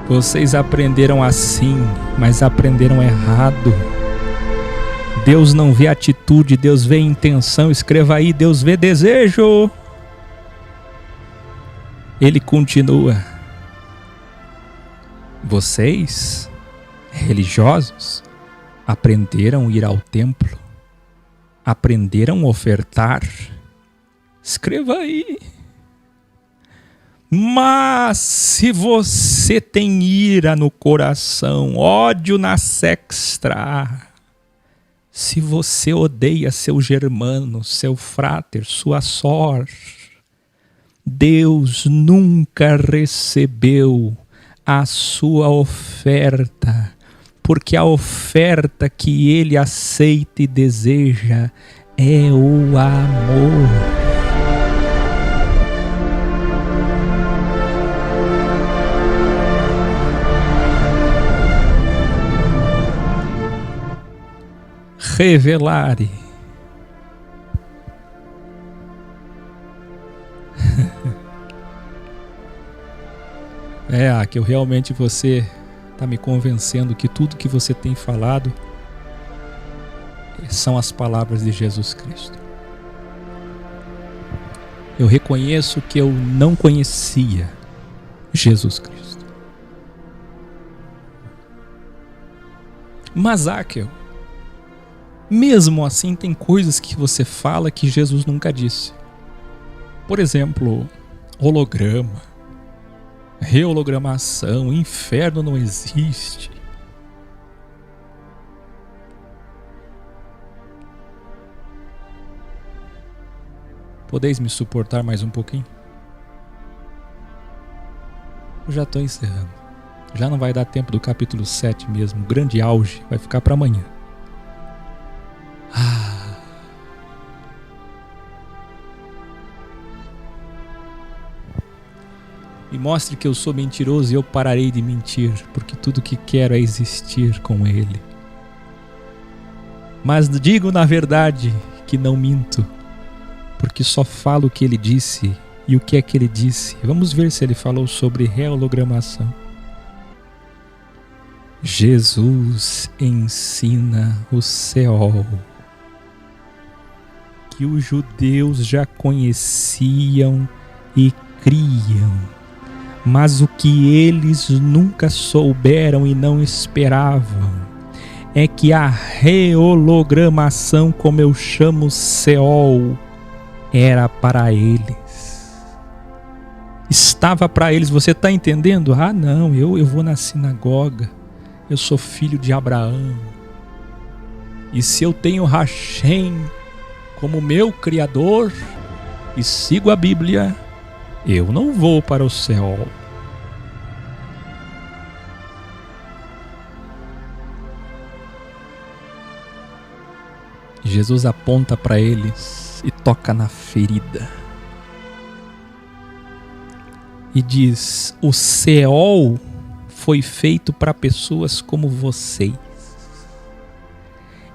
Vocês aprenderam assim, mas aprenderam errado. Deus não vê atitude, Deus vê intenção. Escreva aí, Deus vê desejo. Ele continua: vocês, religiosos, aprenderam a ir ao templo, aprenderam a ofertar. Escreva aí. Mas se você tem ira no coração, ódio na sextra, se você odeia seu germano, seu fráter, sua sor, Deus nunca recebeu a sua oferta, porque a oferta que Ele aceita e deseja é o amor. Revelare. Que eu realmente você está me convencendo que tudo que você tem falado são as palavras de Jesus Cristo. Eu reconheço que eu não conhecia Jesus Cristo. Mas Áquel, mesmo assim tem coisas que você fala que Jesus nunca disse. Por exemplo, holograma, rehologramação, inferno não existe. Podeis me suportar mais um pouquinho? Eu já estou encerrando. Já não vai dar tempo do capítulo 7 mesmo. O grande auge vai ficar para amanhã. Me mostre que eu sou mentiroso e eu pararei de mentir, porque tudo que quero é existir com Ele. Mas digo na verdade que não minto, porque só falo o que Ele disse. E o que é que Ele disse? Vamos ver se Ele falou sobre rehologramação. Jesus ensina o Seol, que os judeus já conheciam e criam, mas o que eles nunca souberam e não esperavam é que a rehologramação, como eu chamo Seol, era para eles. Estava para eles. Você está entendendo? Ah, não, eu vou na sinagoga. Eu sou filho de Abraão. E se eu tenho Hashem como meu criador e sigo a Bíblia, eu não vou para o céu. Jesus aponta para eles e toca na ferida. E diz: o Seol foi feito para pessoas como vocês.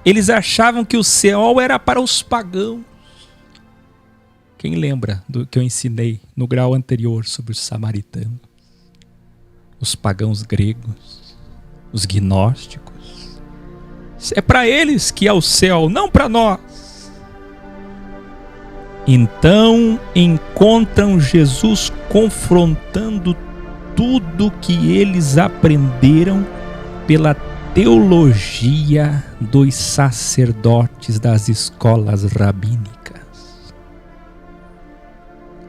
Eles achavam que o Seol era para os pagãos. Quem lembra do que eu ensinei no grau anterior sobre os samaritanos? Os pagãos gregos, os gnósticos. É para eles que é o céu, não para nós. Então encontram Jesus confrontando tudo que eles aprenderam pela teologia dos sacerdotes das escolas rabínicas.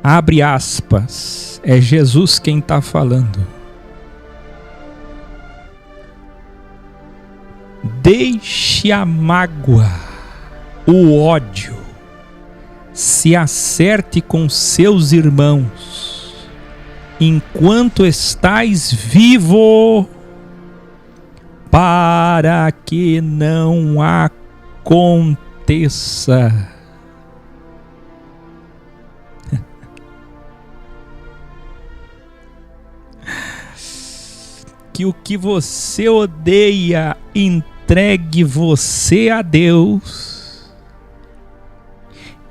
Abre aspas, é Jesus quem está falando. Deixe a mágoa, o ódio, se acerte com seus irmãos, enquanto estais vivo, para que não aconteça que o que você odeia entregue você a Deus,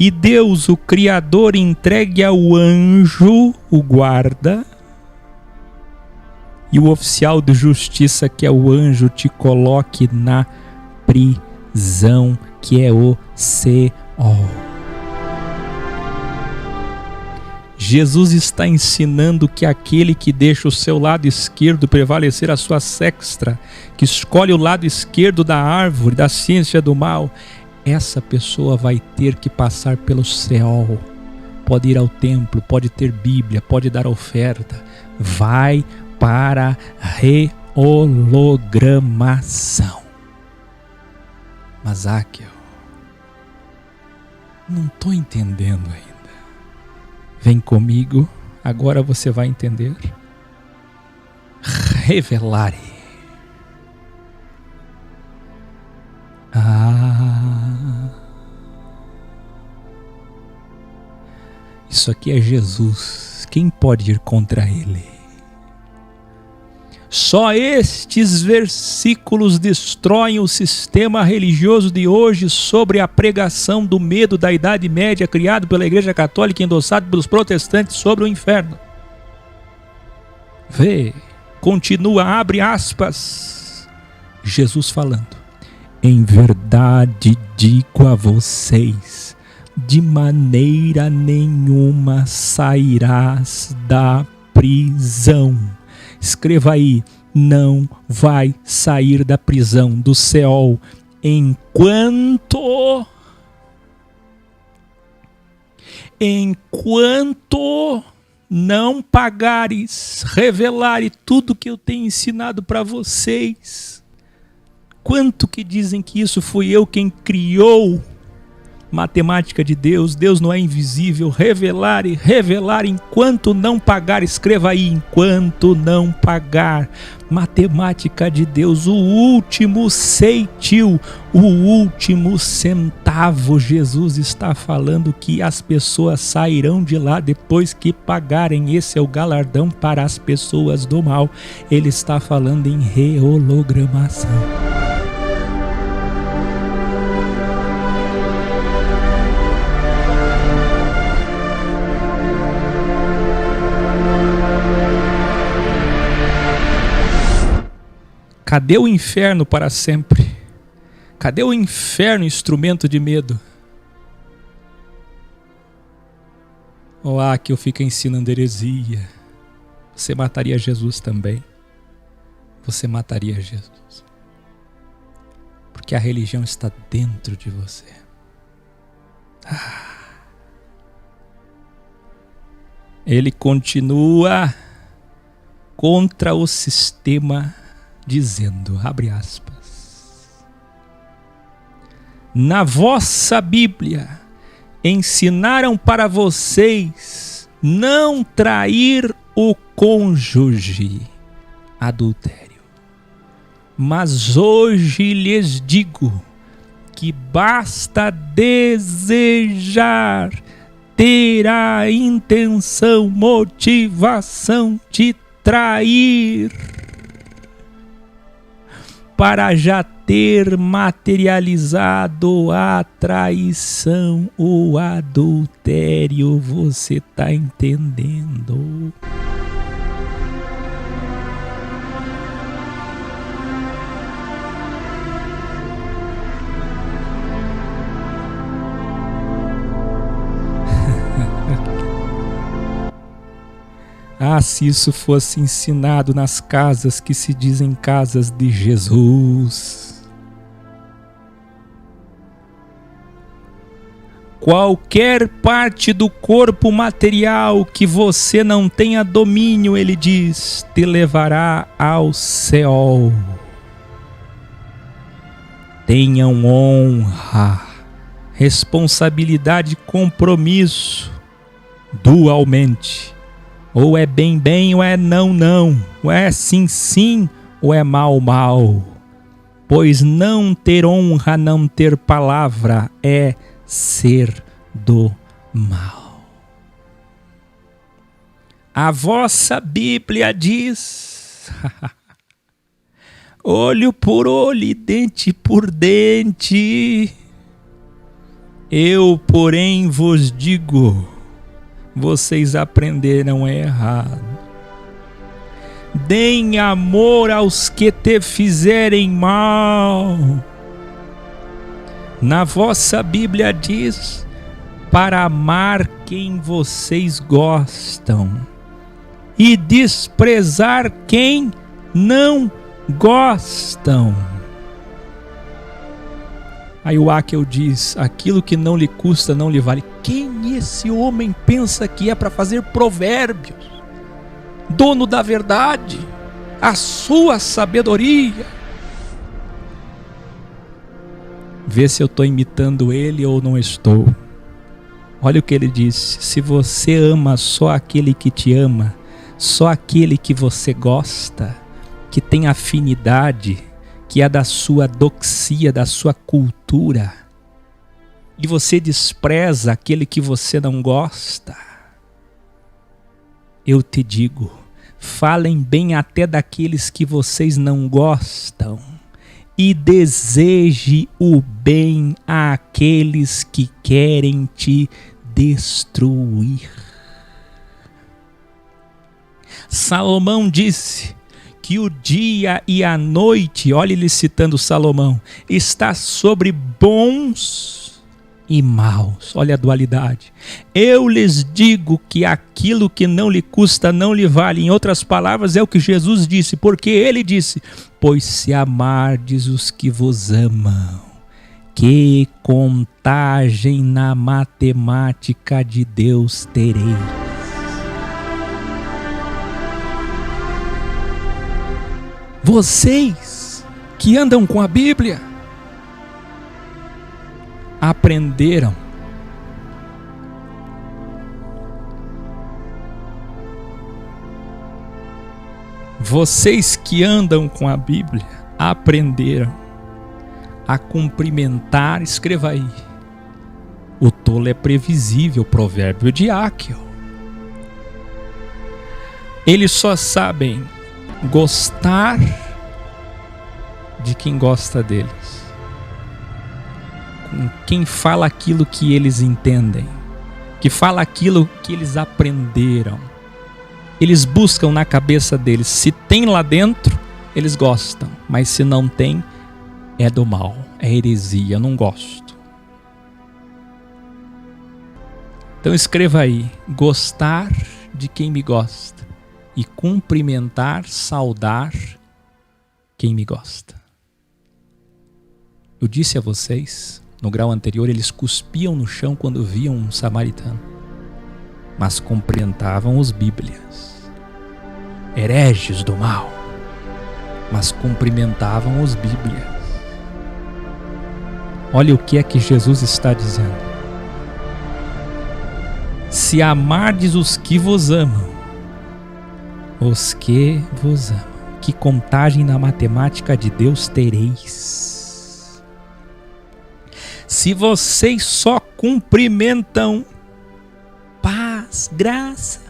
e Deus, o Criador, entregue ao anjo, o guarda, e o oficial de justiça, que é o anjo, te coloque na prisão, que é o Seol. Jesus está ensinando que aquele que deixa o seu lado esquerdo prevalecer a sua sexta, que escolhe o lado esquerdo da árvore, da ciência do mal, essa pessoa vai ter que passar pelo Seol. Pode ir ao templo, pode ter Bíblia, pode dar oferta, vai para rehologramação. Mas Áquel, não estou entendendo ainda. Vem comigo, agora você vai entender. Revelare. Isso aqui é Jesus. Quem pode ir contra ele? Só estes versículos destroem o sistema religioso de hoje sobre a pregação do medo da Idade Média criado pela Igreja Católica e endossado pelos protestantes sobre o inferno. Vê, continua, abre aspas, Jesus falando: em verdade digo a vocês, de maneira nenhuma sairás da prisão. Escreva aí, não vai sair da prisão, do Seol, enquanto não pagares, revelare tudo que eu tenho ensinado para vocês. Quanto que dizem que isso fui eu quem criou Matemática de Deus, Deus não é invisível. Revelar e revelar enquanto não pagar. Escreva aí, enquanto não pagar. Matemática de Deus, o último ceitil, o último centavo. Jesus está falando que as pessoas sairão de lá depois que pagarem. Esse é o galardão para as pessoas do mal. Ele está falando em rehologramação. Cadê o inferno para sempre? Cadê o inferno, instrumento de medo? Que eu fico ensinando heresia. Você mataria Jesus também. Você mataria Jesus. Porque a religião está dentro de você. Ele continua contra o sistema, dizendo, abre aspas, na vossa Bíblia ensinaram para vocês não trair o cônjuge, adultério. Mas hoje lhes digo que basta desejar, ter a intenção, motivação de trair, para já ter materializado a traição, o adultério. Você está entendendo? Se isso fosse ensinado nas casas que se dizem casas de Jesus. Qualquer parte do corpo material que você não tenha domínio, ele diz, te levará ao Seol. Tenham honra, responsabilidade e compromisso dualmente. Ou é bem, bem, ou é não, não. Ou é sim, sim, ou é mal, mal. Pois não ter honra, não ter palavra, é ser do mal. A vossa Bíblia diz, olho por olho e dente por dente. Eu, porém, vos digo, vocês aprenderam errado. Deem amor aos que te fizerem mal. Na vossa Bíblia diz, para amar quem vocês gostam e desprezar quem não gostam. Aí o Akel diz, aquilo que não lhe custa não lhe vale. Quem esse homem pensa que é para fazer provérbios? Dono da verdade, a sua sabedoria. Vê se eu estou imitando ele ou não estou. Olha o que ele disse, se você ama só aquele que te ama, só aquele que você gosta, que tem afinidade, que é da sua doxia, da sua cultura, e você despreza aquele que você não gosta, eu te digo, falem bem até daqueles que vocês não gostam, e deseje o bem àqueles que querem te destruir. Salomão disse que o dia e a noite, olha ele citando Salomão, está sobre bons e maus. Olha a dualidade. Eu lhes digo que aquilo que não lhe custa não lhe vale. Em outras palavras, é o que Jesus disse, porque ele disse, pois se amardes os que vos amam, que contagem na matemática de Deus tereis. Vocês que andam com a Bíblia, aprenderam. Vocês que andam com a Bíblia aprenderam a cumprimentar. Escreva aí: o tolo é previsível, provérbio de Áquil. Eles só sabem gostar de quem gosta deles, com quem fala aquilo que eles entendem, que fala aquilo que eles aprenderam. Eles buscam na cabeça deles. Se tem lá dentro, eles gostam. Mas se não tem, é do mal, é heresia, eu não gosto. Então escreva aí: gostar de quem me gosta e cumprimentar, saudar quem me gosta. Eu disse a vocês, no grau anterior, eles cuspiam no chão quando viam um samaritano, mas cumprimentavam os bíblias. Hereges do mal, mas cumprimentavam os bíblias. Olha o que é que Jesus está dizendo: se amardes os que vos amam, que contagem na matemática de Deus tereis? Se vocês só cumprimentam paz, graça,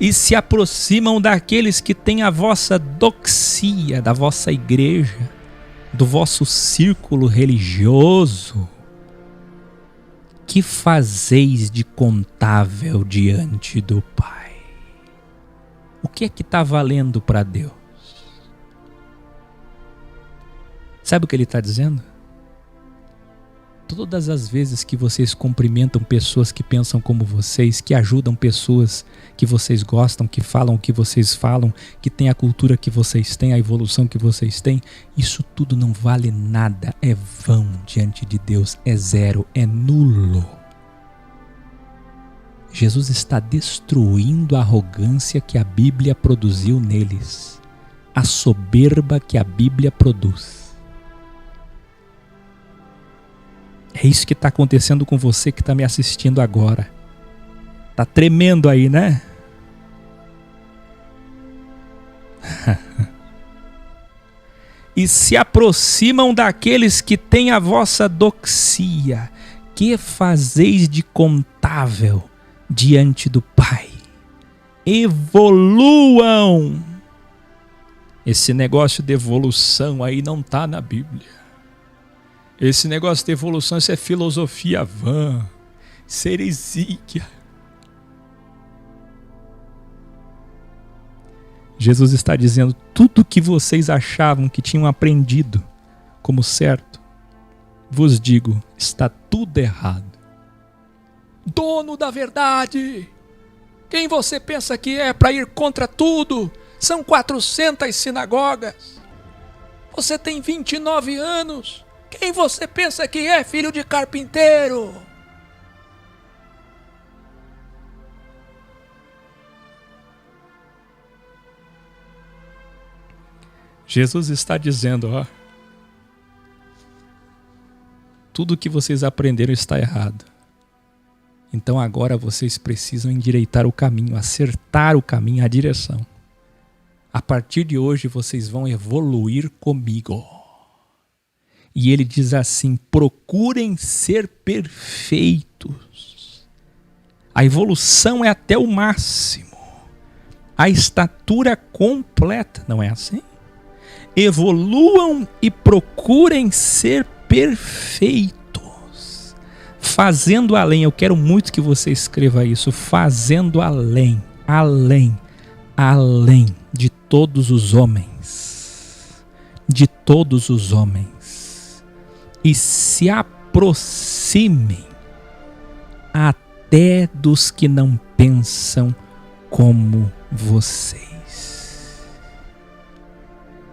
e se aproximam daqueles que têm a vossa doxia, da vossa igreja, do vosso círculo religioso, que fazeis de contável diante do Pai? O que é que está valendo para Deus? Sabe o que ele está dizendo? Todas as vezes que vocês cumprimentam pessoas que pensam como vocês, que ajudam pessoas que vocês gostam, que falam o que vocês falam, que têm a cultura que vocês têm, a evolução que vocês têm, isso tudo não vale nada, é vão diante de Deus, é zero, é nulo. Jesus está destruindo a arrogância que a Bíblia produziu neles, a soberba que a Bíblia produz. É isso que está acontecendo com você que está me assistindo agora. Está tremendo aí, né? E se aproximam daqueles que têm a vossa doxia. Que fazeis de contável diante do Pai? Evoluam. Esse negócio de evolução aí não está na Bíblia. Esse negócio de evolução, isso é filosofia vã, isso é heresia. Jesus está dizendo: tudo que vocês achavam que tinham aprendido como certo, vos digo, está tudo errado. Dono da verdade, quem você pensa que é para ir contra tudo? São 400 sinagogas. Você tem 29 anos. Quem você pensa que é, filho de carpinteiro? Jesus está dizendo, ó, tudo que vocês aprenderam está errado. Então agora vocês precisam endireitar o caminho, acertar o caminho, a direção. A partir de hoje vocês vão evoluir comigo. E ele diz assim: procurem ser perfeitos. A evolução é até o máximo. A estatura completa, não é assim? Evoluam e procurem ser perfeitos. Fazendo além, eu quero muito que você escreva isso. Fazendo além, além, além de todos os homens. De todos os homens. E se aproximem até dos que não pensam como vocês.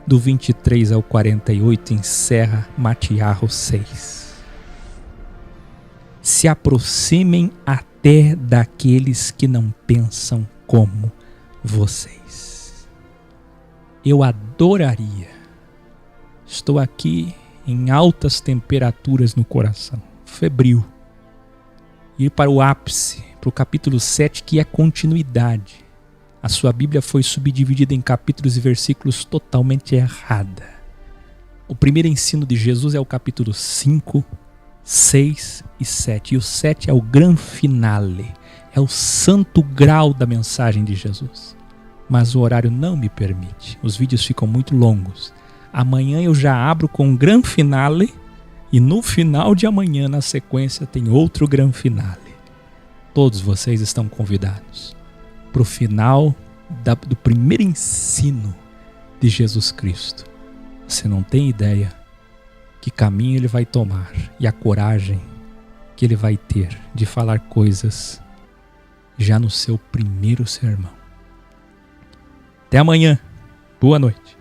Do 23 ao 48 encerra Matiarro 6. Se aproximem até daqueles que não pensam como vocês. Eu adoraria, estou aqui em altas temperaturas no coração, febril. Ir para o ápice, para o capítulo 7, que é continuidade. A sua Bíblia foi subdividida em capítulos e versículos totalmente errada. O primeiro ensino de Jesus é o capítulo 5, 6 e 7. E o 7 é o gran finale, é o santo grau da mensagem de Jesus. Mas o horário não me permite, os vídeos ficam muito longos. Amanhã eu já abro com o gran finale e no final de amanhã, na sequência, tem outro gran finale. Todos vocês estão convidados para o final do primeiro ensino de Jesus Cristo. Você não tem ideia que caminho ele vai tomar e a coragem que ele vai ter de falar coisas já no seu primeiro sermão. Até amanhã. Boa noite.